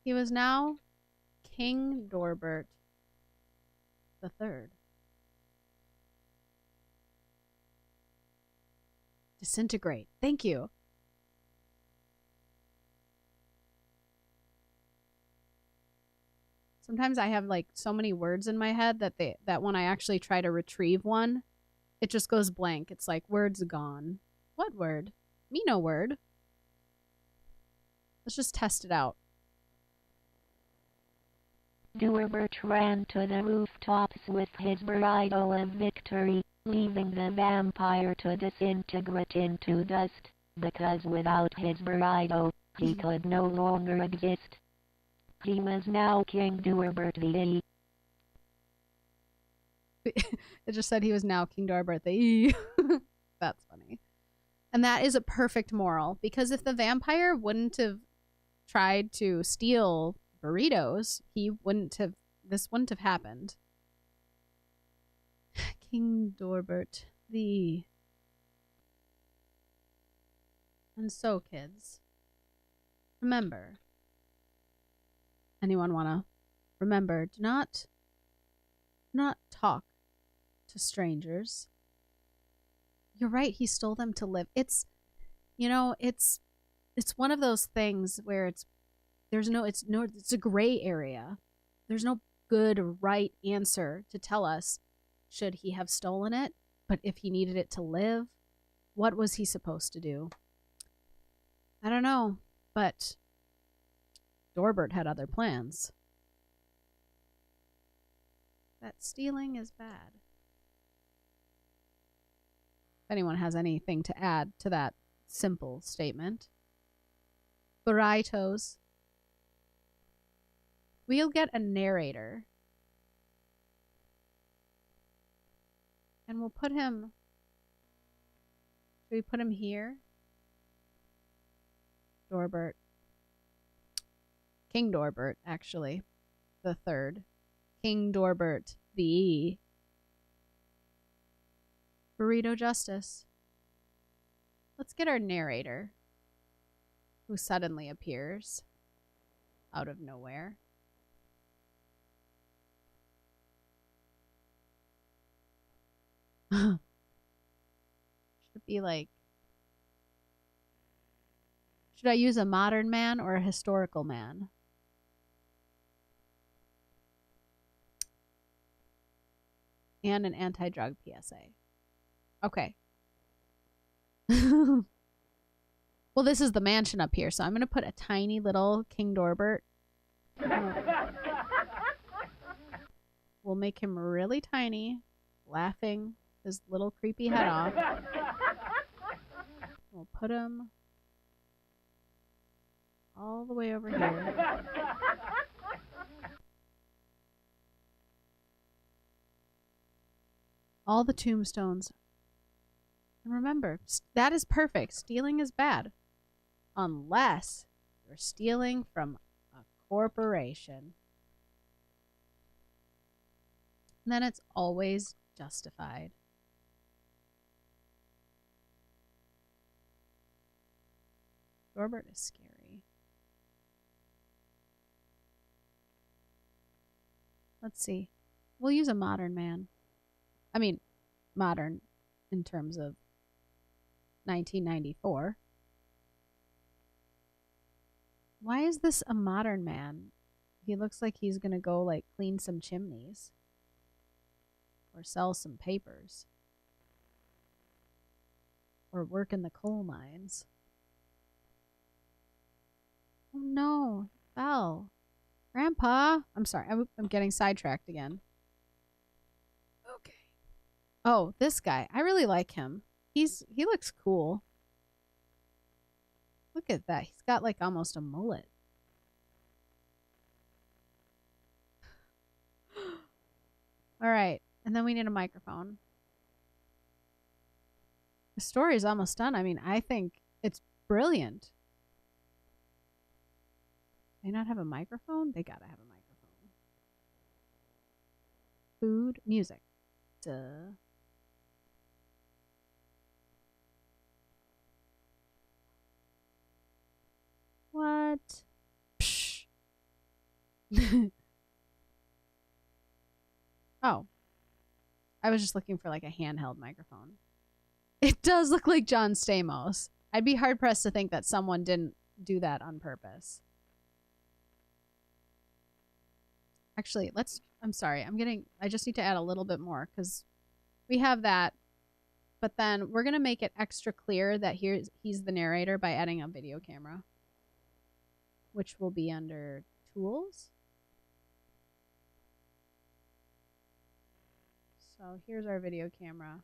Speaker 1: He was now King Dorbert the Third. Disintegrate. Thank you. Sometimes I have like so many words in my head that when I actually try to retrieve one, it just goes blank. It's like words gone. What word? Me no word. Let's just test it out.
Speaker 2: Dorbert ran to the rooftops with his bridle of victory, leaving the vampire to disintegrate into dust, because without his bridle, he could no longer exist. He was now King Dorbert the
Speaker 1: It just said he was now King Dorbert the That's funny. And that is a perfect moral, because if the vampire wouldn't have tried to steal burritos, this wouldn't have happened. King Dorbert the. And so, kids, remember. Anyone wanna remember? Do not talk to strangers. You're right. He stole them to live. It's one of those things where it's a gray area. There's no good or right answer to tell us should he have stolen it, but if he needed it to live, what was he supposed to do? I don't know, but Dorbert had other plans. That stealing is bad. If anyone has anything to add to that simple statement. Burritos. We'll get a narrator. And we'll put him... Should we put him here? Dorbert. King Dorbert, actually. The Third. King Dorbert the Burrito Justice. Let's get our narrator, who suddenly appears out of nowhere. Should it be like... Should I use a modern man or a historical man? And an anti-drug PSA. Okay. Well, this is the mansion up here, so I'm going to put a tiny little King Dorbert. We'll make him really tiny, laughing his little creepy head off. We'll put him all the way over here. All the tombstones. And remember, that is perfect. Stealing is bad. Unless you're stealing from a corporation. And then it's always justified. Dorbert is scary. Let's see. We'll use a modern man. I mean, modern in terms of 1994. Why is this a modern man? He looks like he's gonna go, like, clean some chimneys. Or sell some papers. Or work in the coal mines. Oh no, fell. Grandpa! I'm sorry, I'm getting sidetracked again. Okay. Oh, this guy. I really like him. He looks cool. Look at that. He's got like almost a mullet. All right. And then we need a microphone. The story is almost done. I mean, I think it's brilliant. They not have a microphone? They gotta have a microphone. Food, music. Duh. What? Psh. Oh. I was just looking for like a handheld microphone. It does look like John Stamos. I'd be hard pressed to think that someone didn't do that on purpose. Actually, I'm sorry. I just need to add a little bit more because we have that. But then we're going to make it extra clear that he's the narrator by adding a video camera, which will be under tools. So here's our video camera.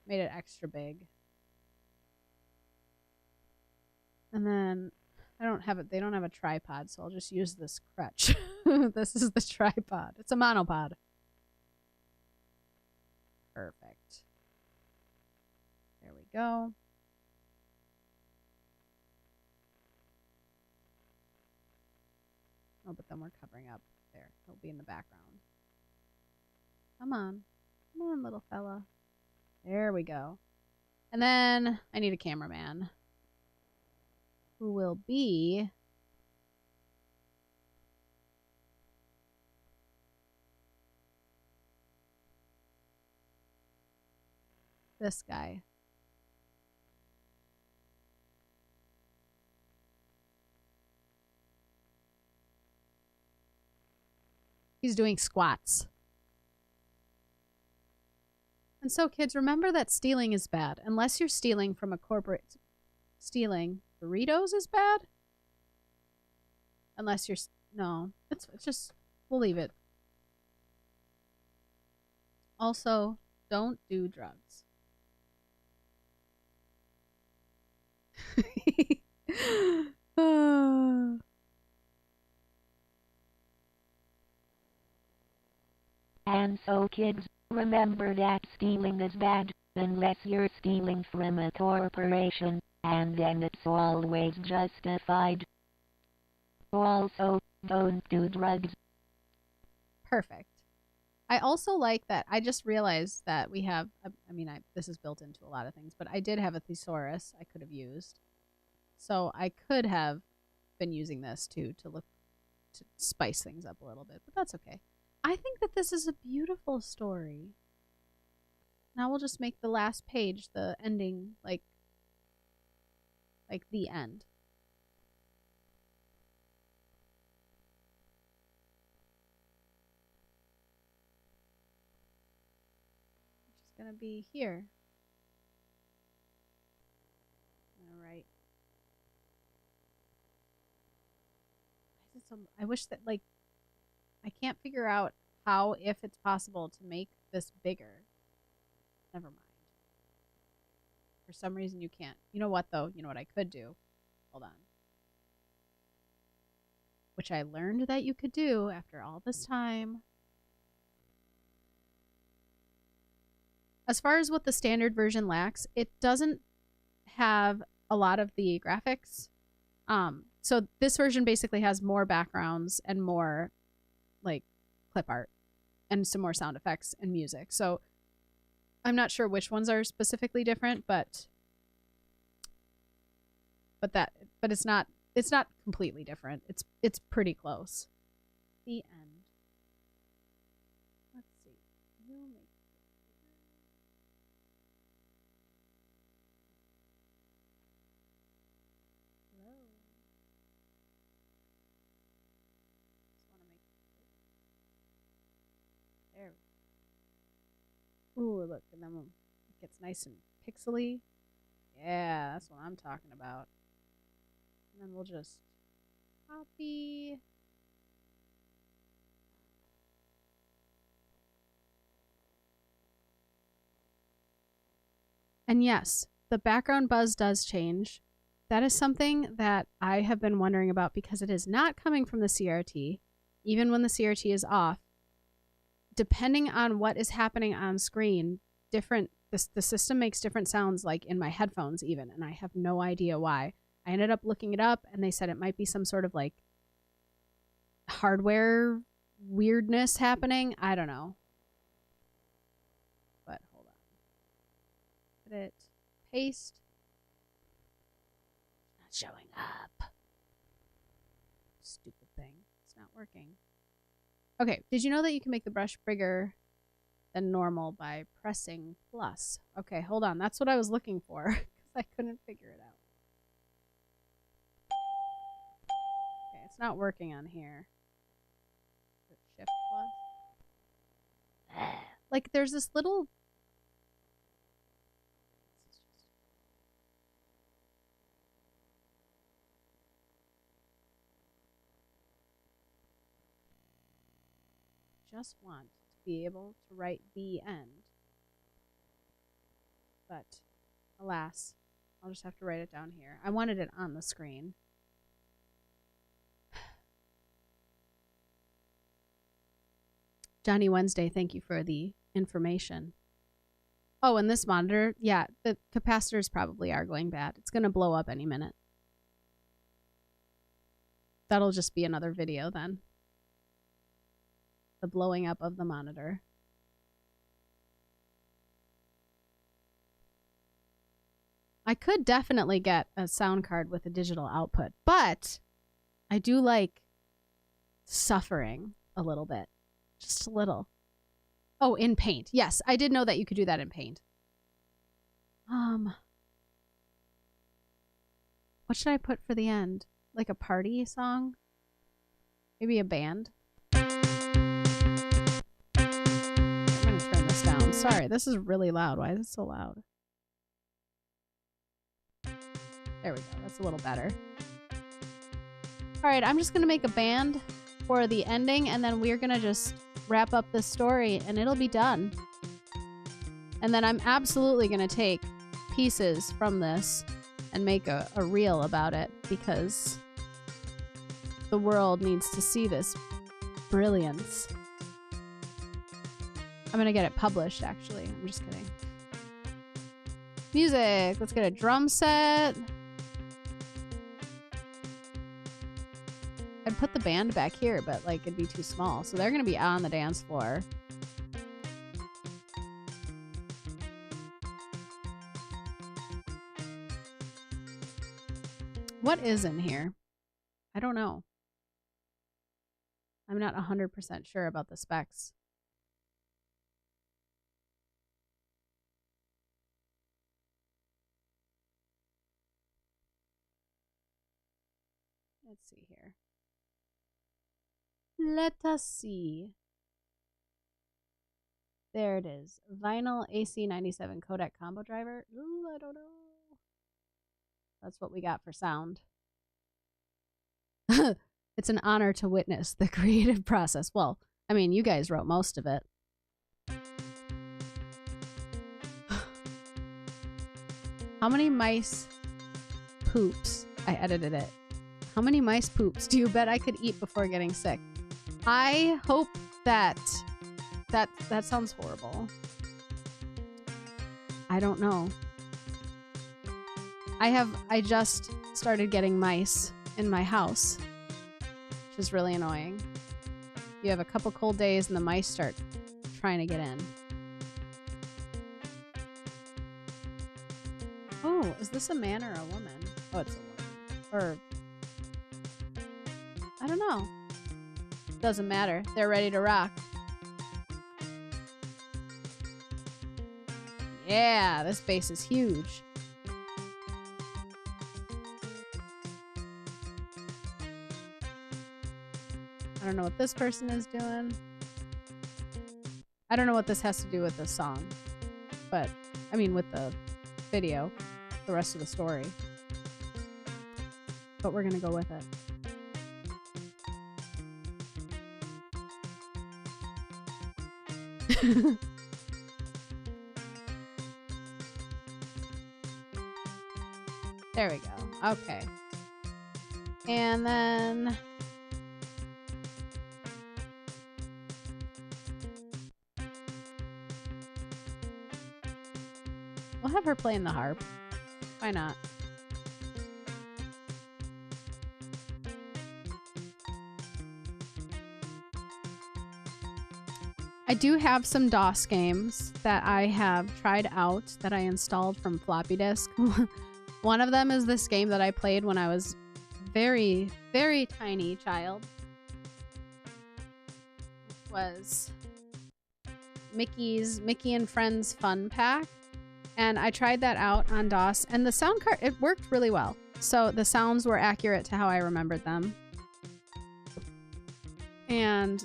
Speaker 1: Made it extra big. And then they don't have a tripod, so I'll just use this crutch. This is the tripod. It's a monopod. Perfect. There we go. Oh, but then we're covering up there. He'll be in the background. Come on. Come on, little fella. There we go. And then I need a cameraman who will be this guy. He's doing squats. And so, kids, remember that stealing is bad. Unless you're stealing from a corporate. Stealing burritos is bad? Unless you're... No. It's just... We'll leave it. Also, don't do drugs.
Speaker 2: And so, kids, remember that stealing is bad, unless you're stealing from a corporation, and then it's always justified. Also, don't do drugs.
Speaker 1: Perfect. I also like that. I just realized that we have, this is built into a lot of things, but I did have a thesaurus I could have used. So I could have been using this too to spice things up a little bit, but that's okay. I think that this is a beautiful story. Now we'll just make the last page the ending, like the end. Which is going to be here. All right. I wish that, like, I can't figure out how, if it's possible, to make this bigger. Never mind. For some reason you can't. You know what, though? You know what I could do? Hold on. Which I learned that you could do after all this time. As far as what the standard version lacks, it doesn't have a lot of the graphics. So this version basically has more backgrounds and more like clip art and some more sound effects and music. So I'm not sure which ones are specifically different, but it's not completely different. It's pretty close. The end. Let's see. We'll make it bigger. Hello. Just want to make it big. There. Ooh, look, and then it gets nice and pixely. Yeah, that's what I'm talking about. And then we'll just copy. And yes, the background buzz does change. That is something that I have been wondering about because it is not coming from the CRT, even when the CRT is off. Depending on what is happening on screen, the system makes different sounds, like in my headphones even, and I have no idea why. I ended up looking it up, and they said it might be some sort of like hardware weirdness happening. I don't know. But hold on. Edit, paste, not showing up. Stupid thing. It's not working. Okay, did you know that you can make the brush bigger than normal by pressing plus? Okay, hold on. That's what I was looking for because I couldn't figure it out. Okay, it's not working on here. Shift plus. Like, there's this little... just want to be able to write the end. But, alas, I'll just have to write it down here. I wanted it on the screen. Johnny Wednesday, thank you for the information. Oh, and this monitor, yeah, the capacitors probably are going bad. It's going to blow up any minute. That'll just be another video then. The blowing up of the monitor. I could definitely get a sound card with a digital output, but I do like suffering a little bit. Just a little. Oh, in Paint. Yes, I did know that you could do that in Paint. What should I put for the end? Like a party song? Maybe a band? Sorry, this is really loud. Why is it so loud? There we go. That's a little better. Alright, I'm just going to make a band for the ending, and then we're going to just wrap up this story, and it'll be done. And then I'm absolutely going to take pieces from this and make a reel about it, because the world needs to see this brilliance. I'm gonna get it published, actually. I'm just kidding. Music. Let's get a drum set. I'd put the band back here, but like it'd be too small. So they're gonna be on the dance floor. What is in here? I don't know. I'm not 100% sure about the specs. Let's see here. Let us see. There it is. Vinyl AC97 codec combo driver. Ooh, I don't know. That's what we got for sound. It's an honor to witness the creative process. Well, I mean, you guys wrote most of it. How many mice poops? I edited it. How many mice poops do you bet I could eat before getting sick? I hope that sounds horrible. I don't know. I just started getting mice in my house, which is really annoying. You have a couple cold days and the mice start trying to get in. Oh, is this a man or a woman? Oh, it's a woman. Or I don't know. Doesn't matter. They're ready to rock. Yeah, this base is huge. I don't know what this person is doing. I don't know what this has to do with the song. But, I mean, with the video. The rest of the story. But we're gonna go with it. There we go. Okay. And then we'll have her playing the harp. Why not? I do have some DOS games that I have tried out that I installed from floppy disk. One of them is this game that I played when I was very, very tiny child. It was Mickey and Friends Fun Pack. And I tried that out on DOS, and the sound card, it worked really well. So the sounds were accurate to how I remembered them. And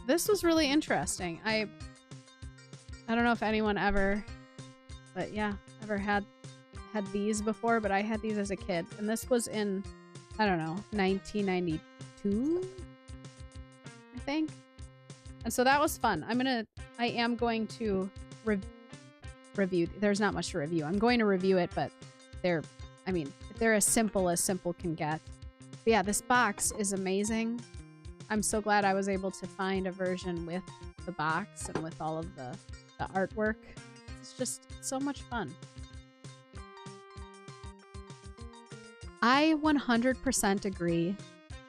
Speaker 1: this was really interesting. I don't know if anyone ever, but yeah, ever had these before, but I had these as a kid. And this was in, I don't know, 1992, I think. And so that was fun. I am going to review. There's not much to review. I'm going to review it, but they're as simple can get. But yeah, this box is amazing. I'm so glad I was able to find a version with the box and with all of the artwork. It's just so much fun. I 100% agree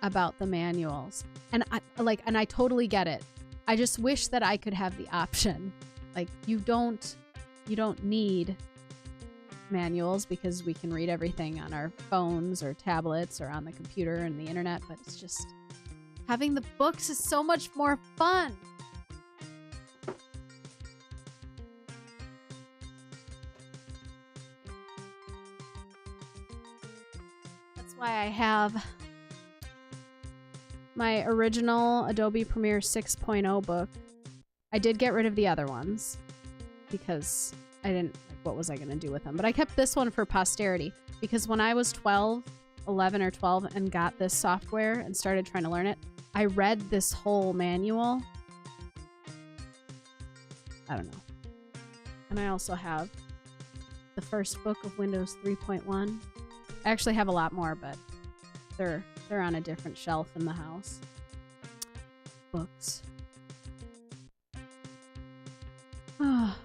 Speaker 1: about the manuals. And I totally get it. I just wish that I could have the option. Like, you don't need manuals because we can read everything on our phones or tablets or on the computer and the internet, but it's just having the books is so much more fun. That's why I have my original Adobe Premiere 6.0 book. I did get rid of the other ones because I didn't, what was I going to do with them? But I kept this one for posterity because when I was 11 or 12 and got this software and started trying to learn it, I read this whole manual. I don't know. And I also have the first book of Windows 3.1. I actually have a lot more, but they're on a different shelf in the house. Books. Oh.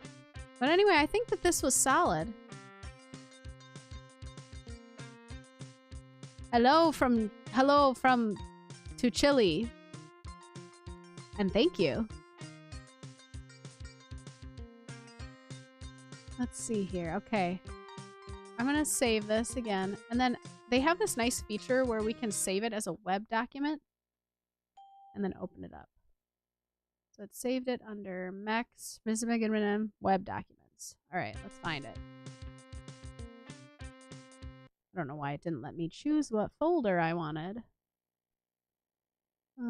Speaker 1: But anyway, I think that this was solid. Hello from to Chile. And thank you. Let's see here. Okay. I'm going to save this again. And then they have this nice feature where we can save it as a web document and then open it up. So it saved it under Max web documents. All right, let's find it. I don't know why it didn't let me choose what folder I wanted. Let's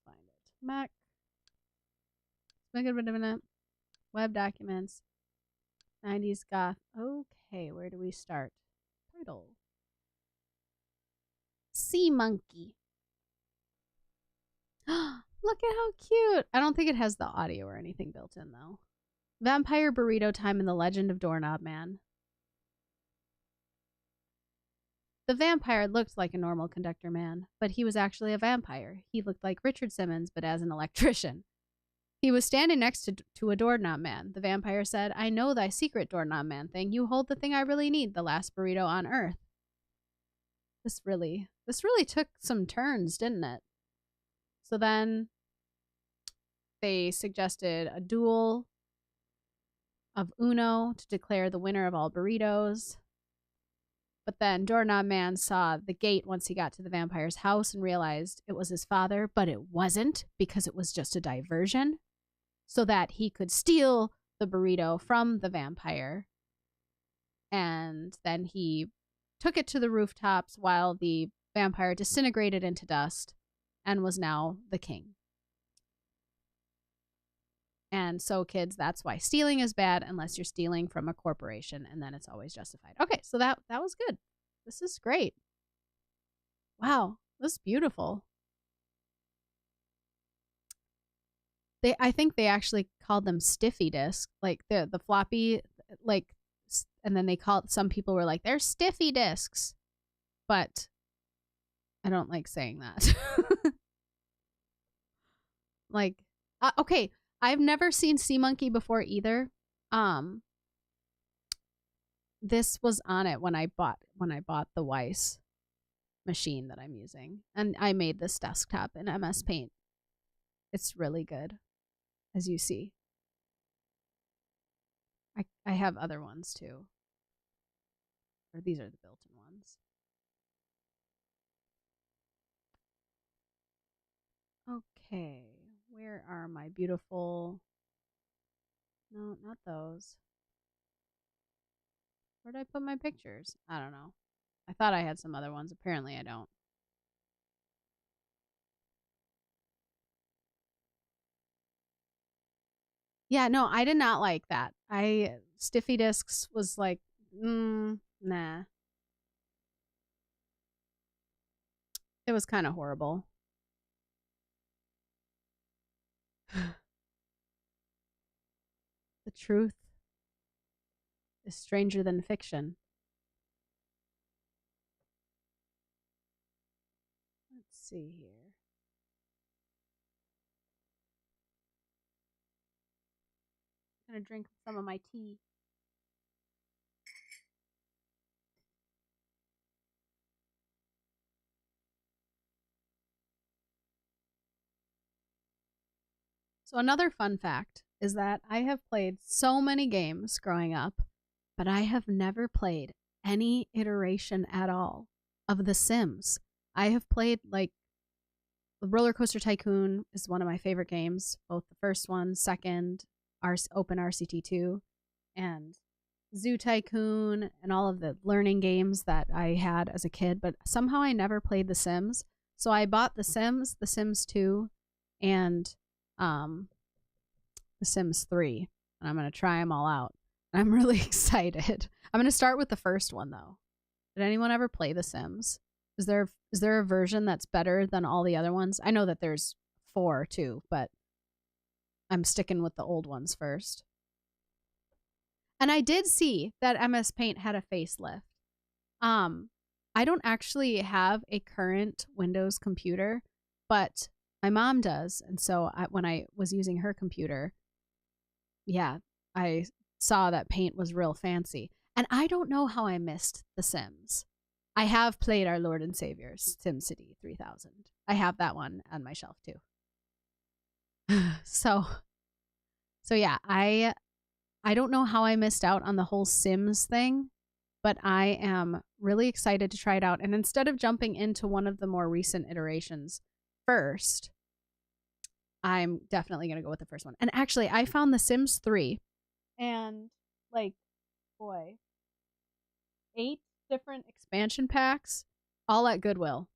Speaker 1: find it. Mac. Web documents. 90s goth. Okay, where do we start? Title. Sea monkey. Look at how cute. I don't think it has the audio or anything built in though. Vampire burrito time in the Legend of Doorknob Man. The vampire looked like a normal conductor man, but he was actually a vampire. He looked like Richard Simmons, but as an electrician. He was standing next to a doorknob man. The vampire said, "I know thy secret, doorknob man thing. You hold the thing I really need, the last burrito on earth." This really took some turns, didn't it? So then they suggested a duel of Uno to declare the winner of all burritos. But then Doorknob Man saw the gate once he got to the vampire's house and realized it was his father, but it wasn't because it was just a diversion so that he could steal the burrito from the vampire. And then he took it to the rooftops while the vampire disintegrated into dust and was now the king. And so, kids, that's why stealing is bad unless you're stealing from a corporation, and then it's always justified. Okay, so that was good. This is great. Wow, this is beautiful. I think they actually called them stiffy discs, like the floppy, like, and then some people were like, they're stiffy discs, but I don't like saying that. Like, okay. I've never seen Sea Monkey before either. This was on it when I bought the Weiss machine that I'm using, and I made this desktop in MS Paint. It's really good, as you see. I have other ones too. Or these are the built-in ones. Okay, where are my beautiful... No, not those. Where did I put my pictures? I don't know. I thought I had some other ones. Apparently I don't. Yeah, no, I did not like that. Stiffy discs was like, nah. It was kind of horrible. The truth is stranger than fiction. Let's see here. I'm gonna drink some of my tea. So another fun fact is that I have played so many games growing up, but I have never played any iteration at all of The Sims. I have played like Roller Coaster Tycoon is one of my favorite games, both the first one, second, Open RCT2, and Zoo Tycoon, and all of the learning games that I had as a kid, but somehow I never played The Sims. So I bought The Sims 2, and The Sims 3, and I'm going to try them all out. I'm really excited. I'm going to start with the first one, though. Did anyone ever play The Sims? Is there a version that's better than all the other ones? I know that there's 4 too, but I'm sticking with the old ones first. And I did see that MS Paint had a facelift. I don't actually have a current Windows computer, but my mom does, and so when I was using her computer, yeah, I saw that Paint was real fancy. And I don't know how I missed The Sims. I have played our Lord and Savior's SimCity 3000. I have that one on my shelf too. So yeah, I don't know how I missed out on the whole Sims thing, but I am really excited to try it out. And instead of jumping into one of the more recent iterations first, I'm definitely going to go with the first one. And actually, I found The Sims 3 and like, boy, 8 different expansion packs all at Goodwill.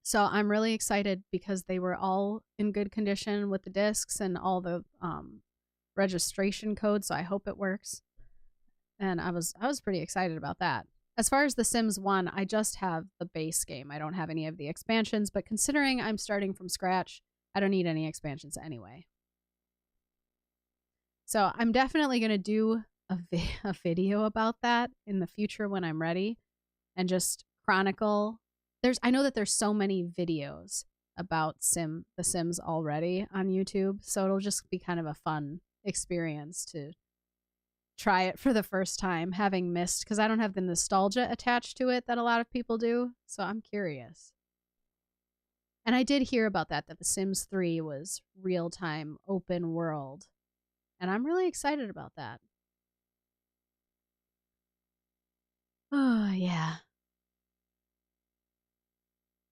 Speaker 1: So I'm really excited because they were all in good condition with the discs and all the registration codes, so I hope it works. And I was pretty excited about that. As far as The Sims 1, I just have the base game. I don't have any of the expansions, but considering I'm starting from scratch, I don't need any expansions anyway. So I'm definitely going to do a video about that in the future when I'm ready and just chronicle. I know that there's so many videos about The Sims already on YouTube, so it'll just be kind of a fun experience to try it for the first time, having missed, because I don't have the nostalgia attached to it that a lot of people do, so I'm curious. And I did hear about that The Sims 3 was real-time open world, and I'm really excited about that. Oh, yeah.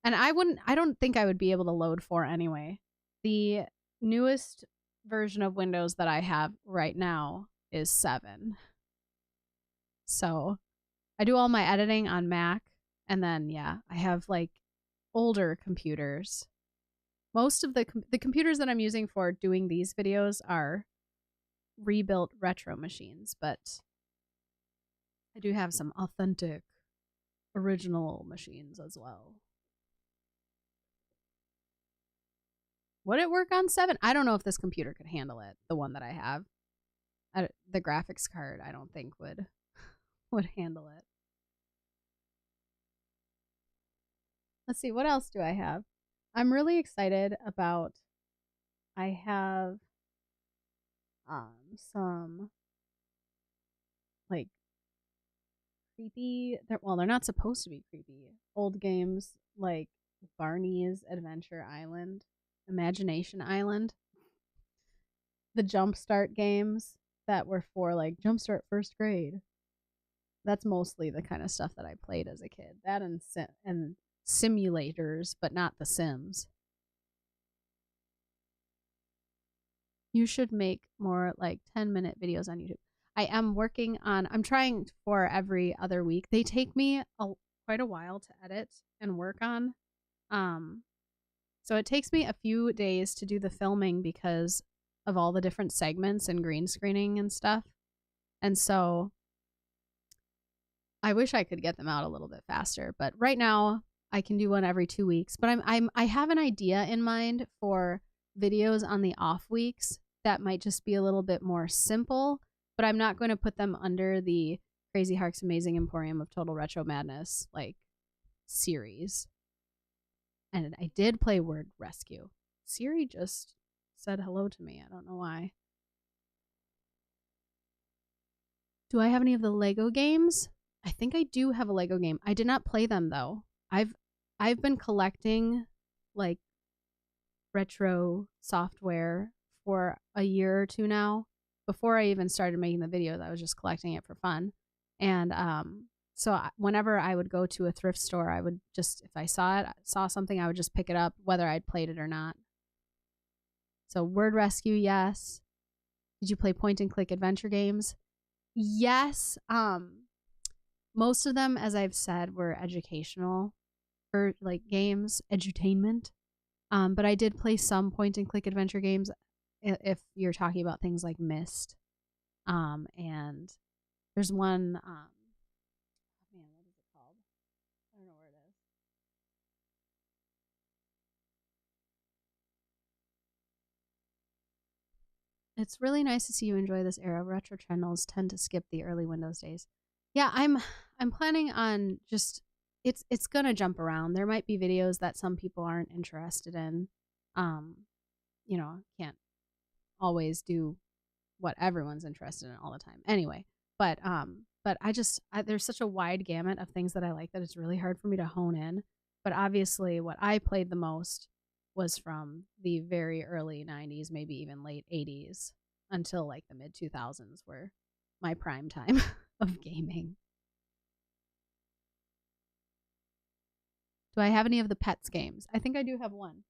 Speaker 1: And I don't think I would be able to load 4 anyway. The newest version of Windows that I have right now is 7. So I do all my editing on Mac, and then, yeah, I have like older computers. Most of the computers that I'm using for doing these videos are rebuilt retro machines, but I do have some authentic original machines as well. Would it work on 7? I don't know if this computer could handle it, the one that I have. The graphics card, I don't think would handle it. Let's see, what else do I have? I'm really excited about, I have some like creepy, well, they're not supposed to be creepy, old games like Barney's Adventure Island, Imagination Island, the Jumpstart games that were for like Jumpstart First Grade. That's mostly the kind of stuff that I played as a kid. That and simulators, but not The Sims. You should make more like 10-minute videos on YouTube. I am working on, I'm trying for every other week. They take me quite a while to edit and work on. So it takes me a few days to do the filming because of all the different segments and green screening and stuff. And so I wish I could get them out a little bit faster, but right now I can do one every 2 weeks. But I have an idea in mind for videos on the off weeks that might just be a little bit more simple, but I'm not going to put them under the Crazy Hark's Amazing Emporium of Total Retro Madness like series. And I did play Word Rescue. Siri just said hello to me. I don't know why. Do I have any of the Lego games? I think I do have a Lego game. I did not play them though. I've been collecting like retro software for a year or two now. Before I even started making the videos, I was just collecting it for fun. And so whenever I would go to a thrift store, I would just, if I saw something, I would just pick it up, whether I'd played it or not. So Word Rescue, yes. Did you play point and click adventure games? Yes. Most of them, as I've said, were educational or like games, edutainment. But I did play some point and click adventure games if you're talking about things like Myst. And there's one, man, what is it called? I don't know where it is. It's really nice to see you enjoy this era. Retro channels tend to skip the early Windows days. Yeah, I'm planning on just it's gonna jump around. There might be videos that some people aren't interested in. You know, can't always do what everyone's interested in all the time. Anyway, but there's such a wide gamut of things that I like that it's really hard for me to hone in. But obviously, what I played the most was from the very early 90s, maybe even late 80s, until like the mid 2000s were my prime time of gaming. Do I have any of the Pets games? I think I do have one.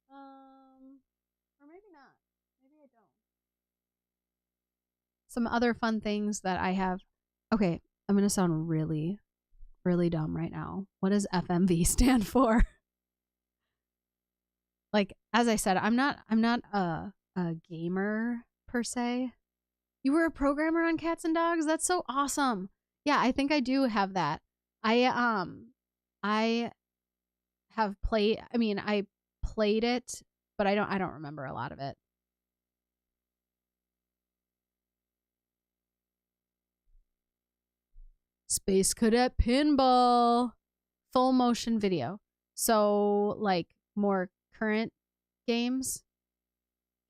Speaker 1: Or maybe not. Maybe I don't. Some other fun things that I have. Okay, I'm going to sound really, really dumb right now. What does FMV stand for? Like, as I said, I'm not a gamer per se. You were a programmer on Cats and Dogs? That's so awesome. Yeah, I think I do have that. I have played, I mean, I played it, but I don't remember a lot of it. Space Cadet Pinball. Full motion video. So, like, more current games.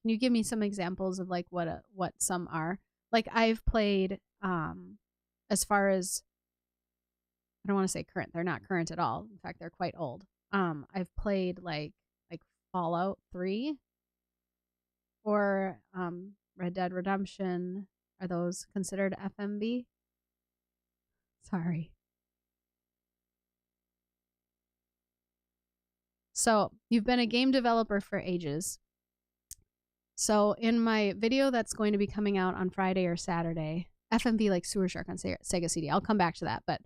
Speaker 1: Can you give me some examples of like what some are? Like I've played as far as I don't want to say current. They're not current at all. In fact, they're quite old. I've played like Fallout 3 or Red Dead Redemption. Are those considered FMV? Sorry. So, you've been a game developer for ages. So, in my video that's going to be coming out on Friday or Saturday, FMV like Sewer Shark on Sega CD. I'll come back to that, but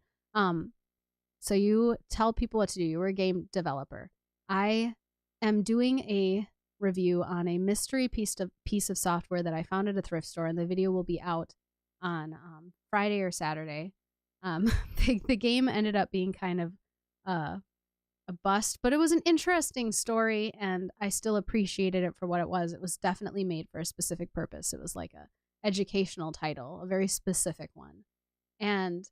Speaker 1: so you tell people what to do. You were a game developer. I am doing a review on a mystery piece of software that I found at a thrift store, and the video will be out on Friday or Saturday. The game ended up being kind of a bust, but it was an interesting story, and I still appreciated it for what it was. It was definitely made for a specific purpose. It was like a educational title, a very specific one, and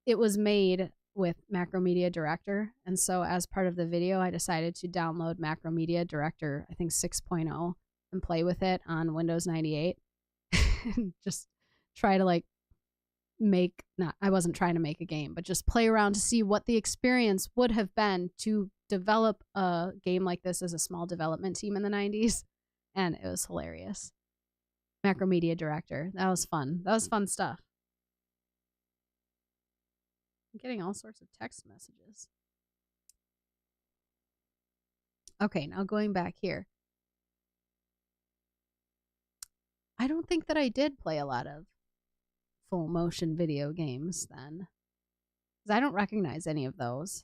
Speaker 1: it was made with Macromedia Director. And so as part of the video, I decided to download Macromedia Director, I think 6.0, and play with it on Windows 98 and just try to like I wasn't trying to make a game, but just play around to see what the experience would have been to develop a game like this as a small development team in the 90s. And it was hilarious. Macromedia director. That was fun. That was fun stuff. I'm getting all sorts of text messages. Okay, now going back here. I don't think that I did play a lot of full motion video games then, because I don't recognize any of those.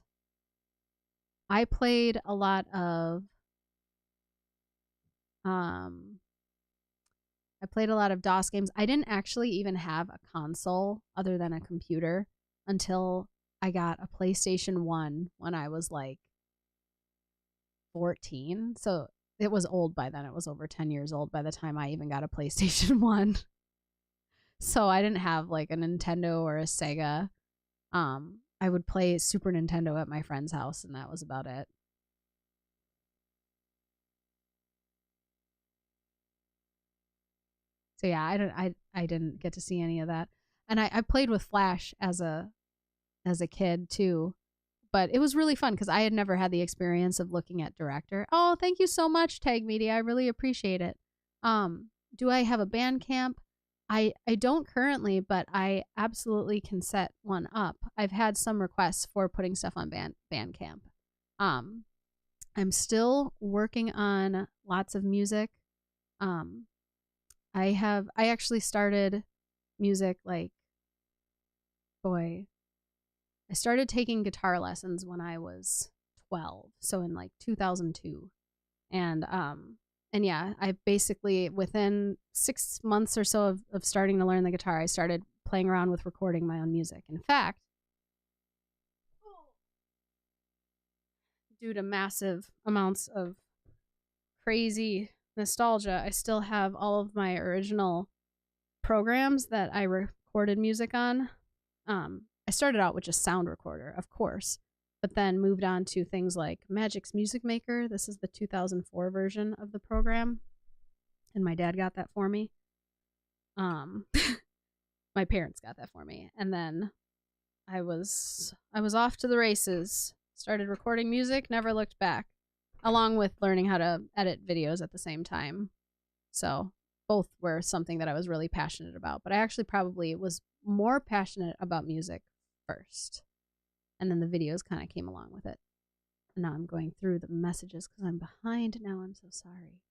Speaker 1: I played a lot of DOS games. I didn't actually even have a console other than a computer until I got a PlayStation 1 when I was like 14. So it was old by then. It was over 10 years old by the time I even got a PlayStation 1. So I didn't have like a Nintendo or a Sega. I would play Super Nintendo at my friend's house, and that was about it. So yeah, I didn't get to see any of that. And I played with Flash as a kid too. But it was really fun because I had never had the experience of looking at director. Oh, thank you so much, Tag Media. I really appreciate it. Do I have a Bandcamp? I don't currently, but I absolutely can set one up. I've had some requests for putting stuff on Bandcamp. I'm still working on lots of music. I actually started music like, I started taking guitar lessons when I was 12, so in like 2002. And yeah, I basically, within 6 months or so of starting to learn the guitar, I started playing around with recording my own music. In fact, due to massive amounts of crazy nostalgia, I still have all of my original programs that I recorded music on. I started out with just Sound Recorder, of course, but then moved on to things like Magic's Music Maker. This is the 2004 version of the program, and my dad got that for me. My parents got that for me, and then I was off to the races. Started recording music, never looked back, along with learning how to edit videos at the same time. So both were something that I was really passionate about, but I actually probably was more passionate about music first, and then the videos kind of came along with it. And now I'm going through the messages because I'm behind now. I'm so sorry.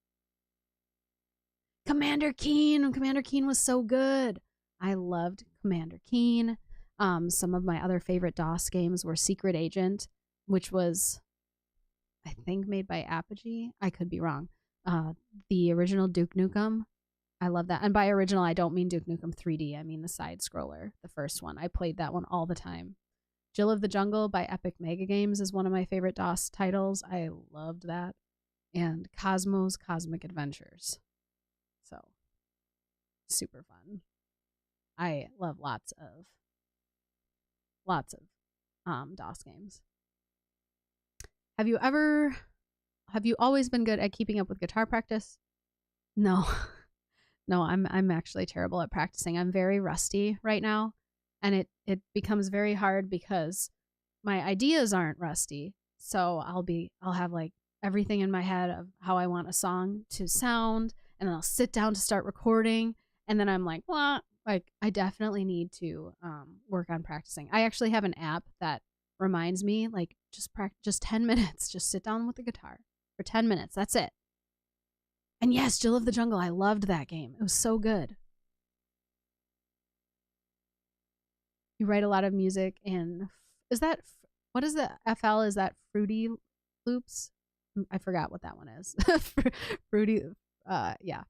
Speaker 1: Commander Keen was so good. I loved Commander Keen. Some of my other favorite DOS games were Secret Agent, which was, I think, made by Apogee. I could be wrong. The original Duke Nukem. I love that. And by original, I don't mean Duke Nukem 3D. I mean the side scroller, the first one. I played that one all the time. Jill of the Jungle by Epic Mega Games is one of my favorite DOS titles. I loved that. And Cosmo's Cosmic Adventures. So, super fun. I love lots of DOS games. Have you always been good at keeping up with guitar practice? No. No, I'm actually terrible at practicing. I'm very rusty right now, and it becomes very hard because my ideas aren't rusty. So I'll have like everything in my head of how I want a song to sound, and then I'll sit down to start recording, and then I'm like, well, like I definitely need to work on practicing. I actually have an app that reminds me, like, just 10 minutes, just sit down with the guitar for 10 minutes. That's it. And yes, Jill of the Jungle, I loved that game. It was so good. You write a lot of music in, what is the FL? Is that Fruity Loops? I forgot what that one is. Fruity, yeah.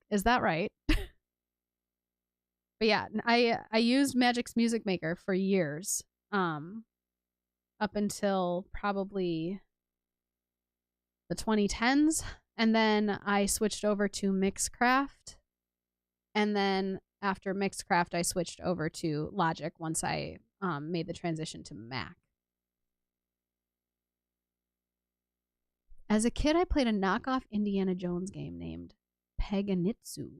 Speaker 1: Is that right? But yeah, I used Magic's Music Maker for years, up until probably the 2010s. And then I switched over to Mixcraft. And then after Mixcraft, I switched over to Logic once I made the transition to Mac. As a kid, I played a knockoff Indiana Jones game named Paganitsu.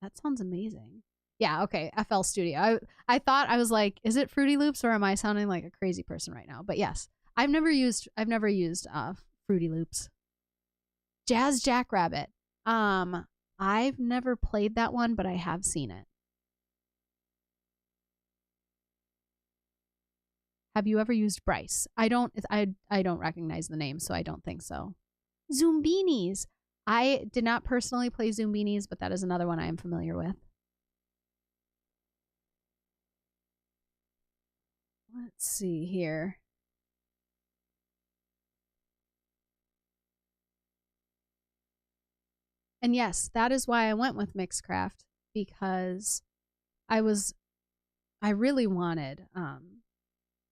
Speaker 1: That sounds amazing. Yeah, okay, FL Studio. I thought, I was like, is it Fruity Loops or am I sounding like a crazy person right now? But yes, I've never used Fruity Loops. Jazz Jackrabbit. I've never played that one, but I have seen it. Have you ever used Bryce? I don't recognize the name, so I don't think so. Zoombinis. I did not personally play Zoombinis, but that is another one I am familiar with. Let's see here. And yes, that is why I went with Mixcraft, because I really wanted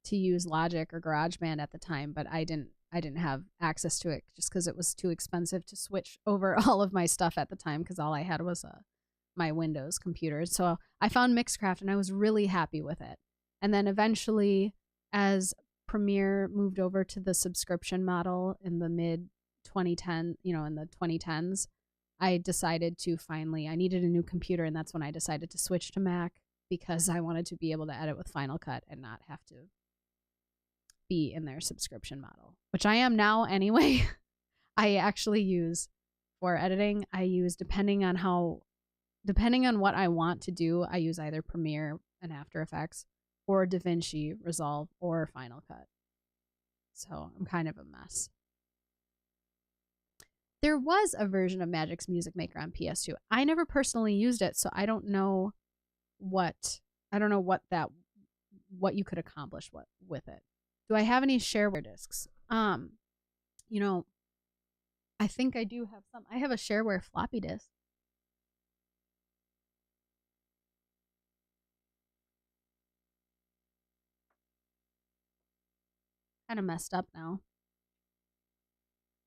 Speaker 1: to use Logic or GarageBand at the time, but I didn't have access to it just because it was too expensive to switch over all of my stuff at the time, because all I had was my Windows computer. So I found Mixcraft and I was really happy with it. And then eventually, as Premiere moved over to the subscription model in the mid 2010, in the 2010s, I decided to I needed a new computer, and that's when I decided to switch to Mac, because I wanted to be able to edit with Final Cut and not have to be in their subscription model, which I am now anyway. I actually use, for editing, depending on what I want to do, I use either Premiere and After Effects or DaVinci Resolve or Final Cut. So I'm kind of a mess. There was a version of Magic's Music Maker on PS2. I never personally used it, so I don't know what you could accomplish with it. Do I have any shareware discs? I think I do have some. I have a shareware floppy disk. Kind of messed up now.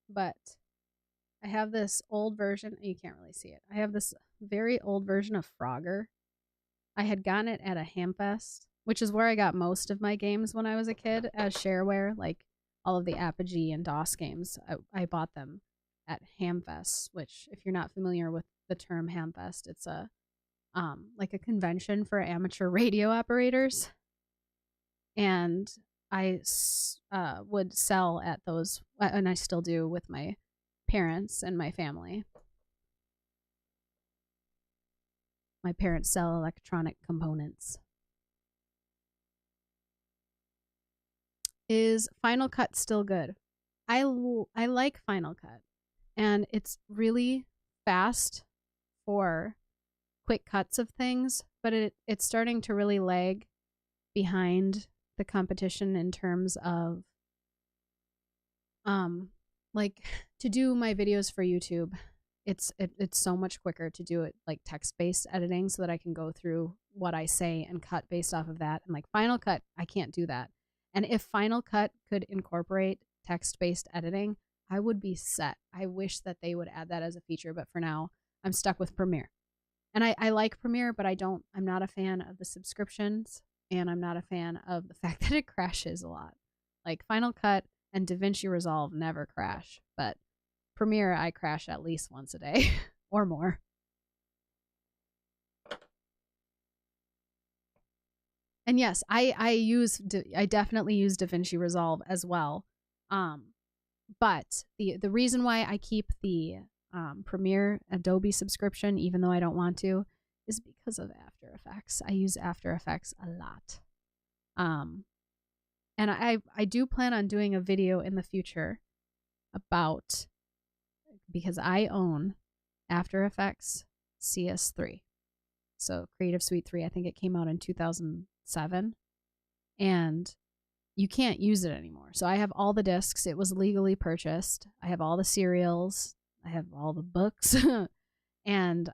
Speaker 1: But I have this old version. You can't really see it. I have this very old version of Frogger. I had gotten it at a Hamfest, which is where I got most of my games when I was a kid as shareware, like all of the Apogee and DOS games. I bought them at Hamfest, which, if you're not familiar with the term Hamfest, it's like a convention for amateur radio operators. And I would sell at those, and I still do with my parents and my family. My parents sell electronic components. Is Final Cut still good? I like Final Cut, and it's really fast for quick cuts of things, but it's starting to really lag behind the competition in terms of like, to do my videos for YouTube, it's so much quicker to do it like text-based editing, so that I can go through what I say and cut based off of that. And like Final Cut, I can't do that. And if Final Cut could incorporate text-based editing, I would be set. I wish that they would add that as a feature, but for now, I'm stuck with Premiere. And I like Premiere, but I'm not a fan of the subscriptions, and I'm not a fan of the fact that it crashes a lot. Like Final Cut and DaVinci Resolve never crash, but Premiere, I crash at least once a day or more. And yes, I definitely use DaVinci Resolve as well. But the reason why I keep the Premiere Adobe subscription, even though I don't want to, is because of After Effects. I use After Effects a lot. And I do plan on doing a video in the future about, because I own After Effects CS3. So Creative Suite 3, I think it came out in 2007. And you can't use it anymore. So I have all the discs. It was legally purchased. I have all the serials. I have all the books. and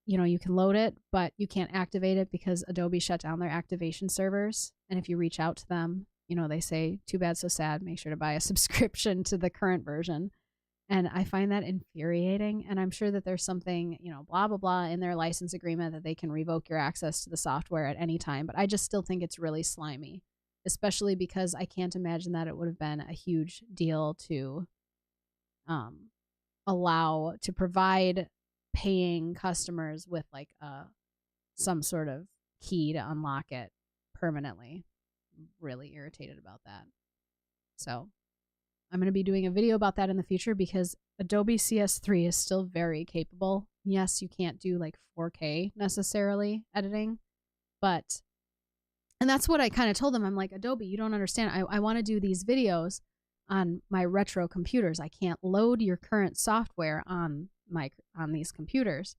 Speaker 1: you can load it, but you can't activate it because Adobe shut down their activation servers. And if you reach out to them, they say, too bad, so sad, make sure to buy a subscription to the current version. And I find that infuriating. And I'm sure that there's something, blah, blah, blah in their license agreement that they can revoke your access to the software at any time. But I just still think it's really slimy, especially because I can't imagine that it would have been a huge deal to provide paying customers with like some sort of key to unlock it permanently. I'm really irritated about that. So I'm going to be doing a video about that in the future because Adobe CS3 is still very capable. Yes, you can't do like 4K necessarily editing, but, and that's what I kind of told them. I'm like, Adobe, you don't understand. I want to do these videos on my retro computers. I can't load your current software on these computers.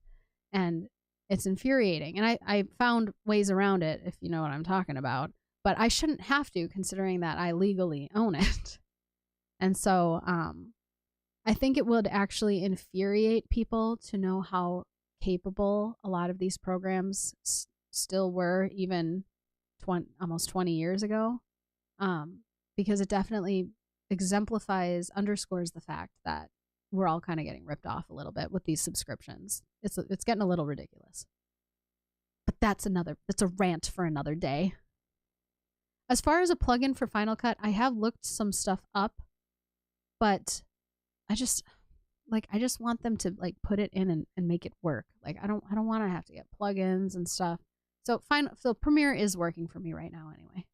Speaker 1: And it's infuriating. And I found ways around it, if you know what I'm talking about. But I shouldn't have to, considering that I legally own it. And so I think it would actually infuriate people to know how capable a lot of these programs still were even almost 20 years ago, because it definitely underscores the fact that we're all kind of getting ripped off a little bit with these subscriptions. It's getting a little ridiculous. But that's a rant for another day. As far as a plugin for Final Cut, I have looked some stuff up, but I just want them to like put it in and make it work. Like I don't want to have to get plugins and stuff. So Premiere is working for me right now anyway.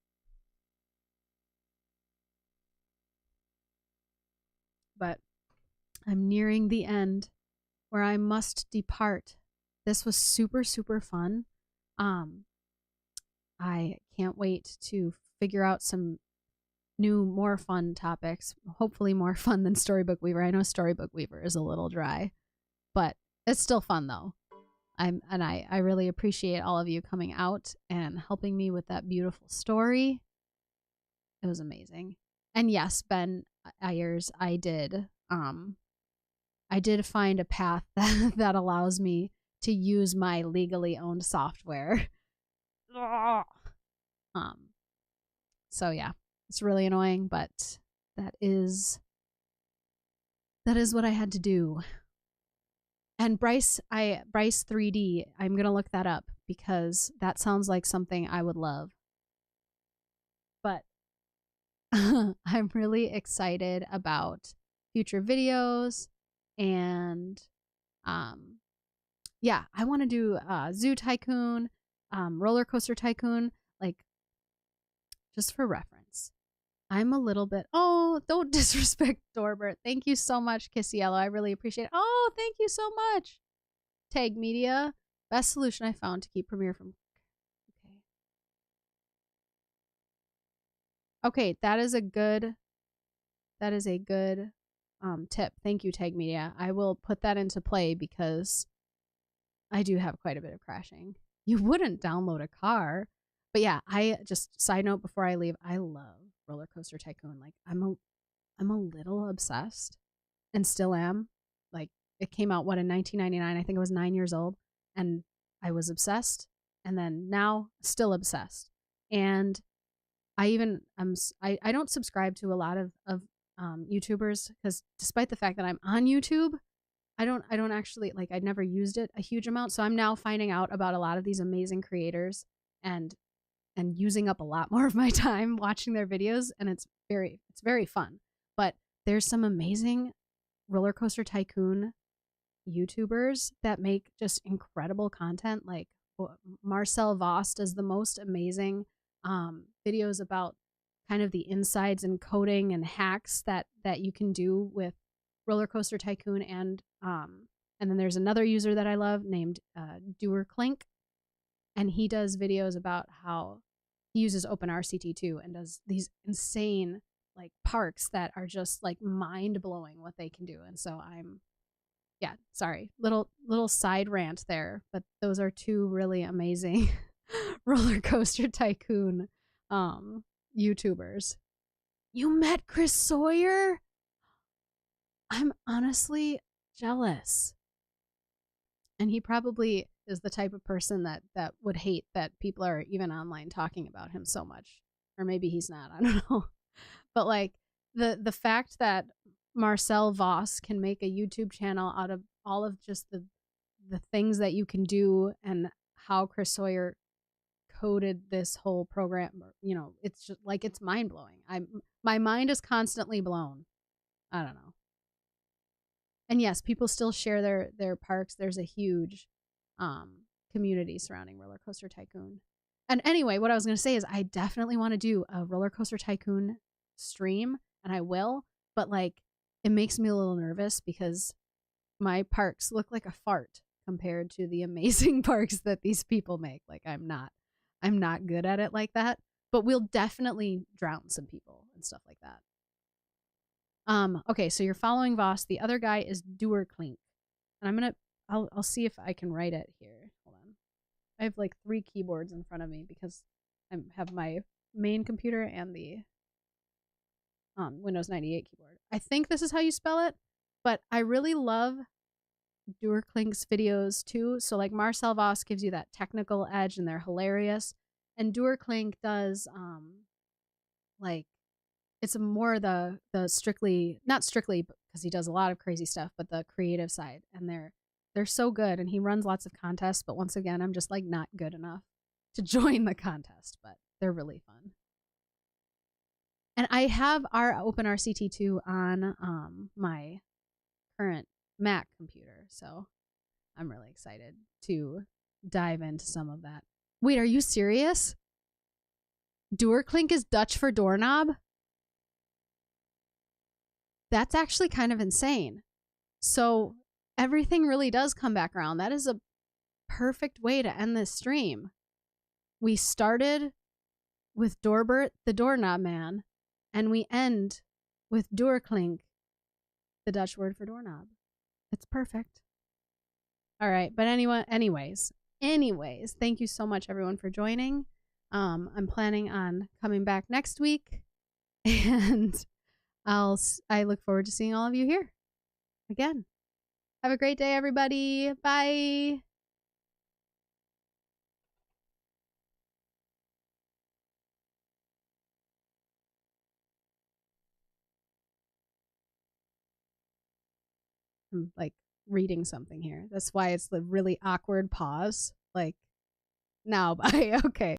Speaker 1: But I'm nearing the end where I must depart. This was super, super fun. I can't wait to figure out some new, more fun topics. Hopefully more fun than Storybook Weaver. I know Storybook Weaver is a little dry, but it's still fun though. I really appreciate all of you coming out and helping me with that beautiful story. It was amazing. And yes, Ben Ayers, I did find a path that allows me to use my legally owned software. So yeah, it's really annoying, but that is what I had to do. And Bryce 3D, I'm gonna look that up because that sounds like something I would love. But I'm really excited about future videos, and yeah, I want to do Zoo Tycoon, Roller Coaster Tycoon, like just for reference. I'm a little bit, oh, don't disrespect Dorbert. Thank you so much, Kissy Yellow. I really appreciate it. Oh, thank you so much. Tag Media, best solution I found to keep Premiere from. Okay, that is a good tip. Thank you, Tag Media. I will put that into play because I do have quite a bit of crashing. You wouldn't download a car. But yeah, I just, side note before I leave, I love Roller Coaster Tycoon. Like I'm a little obsessed and still am. Like it came out in 1999. I think I was 9 years old and I was obsessed, and then now still obsessed. And I don't subscribe to a lot of YouTubers because despite the fact that I'm on YouTube, I don't actually, like, I'd never used it a huge amount. So I'm now finding out about a lot of these amazing creators and using up a lot more of my time watching their videos, and it's very fun. But there's some amazing Roller Coaster Tycoon YouTubers that make just incredible content. Like Marcel Voss does the most amazing videos about kind of the insides and coding and hacks that you can do with Roller Coaster Tycoon, and then there's another user that I love named Doer Clink, and he does videos about how he uses OpenRCT2 and does these insane like parks that are just like mind blowing what they can do. And so yeah, sorry, little side rant there, but those are two really amazing Roller Coaster Tycoon YouTubers. You met Chris Sawyer? I'm honestly jealous. And he probably is the type of person that would hate that people are even online talking about him so much. Or maybe he's not, I don't know. But like the fact that Marcel Voss can make a YouTube channel out of all of just the things that you can do, and how Chris Sawyer coded this whole program, you know, it's just like, it's mind-blowing. My mind is constantly blown. I don't know. And yes, people still share their parks. There's a huge community surrounding Roller Coaster Tycoon. And anyway, what I was going to say is I definitely want to do a Roller Coaster Tycoon stream, and I will, but like it makes me a little nervous because my parks look like a fart compared to the amazing parks that these people make. Like I'm not good at it like that, but we'll definitely drown some people and stuff like that. Okay, so you're following Voss. The other guy is Duerklink. And I'll see if I can write it here. Hold on. I have like 3 keyboards in front of me because I have my main computer and the Windows 98 keyboard. I think this is how you spell it, but I really love Duerklink's videos too. So like Marcel Voss gives you that technical edge and they're hilarious. And Duerklink does like it's more the strictly, not strictly because he does a lot of crazy stuff, but the creative side. And they're so good, and he runs lots of contests, but once again, I'm just like not good enough to join the contest, but they're really fun. And I have our OpenRCT2 on my current Mac computer, so I'm really excited to dive into some of that. Wait, are you serious? Duerklink is Dutch for doorknob? That's actually kind of insane. So everything really does come back around. That is a perfect way to end this stream. We started with Dorbert, the doorknob man, and we end with Duerklink, the Dutch word for doorknob. It's perfect. All right, but anyways, thank you so much everyone for joining. I'm planning on coming back next week, and I look forward to seeing all of you here again. Have a great day, everybody. Bye. I'm like reading something here. That's why it's the really awkward pause. Like, now, bye. Okay.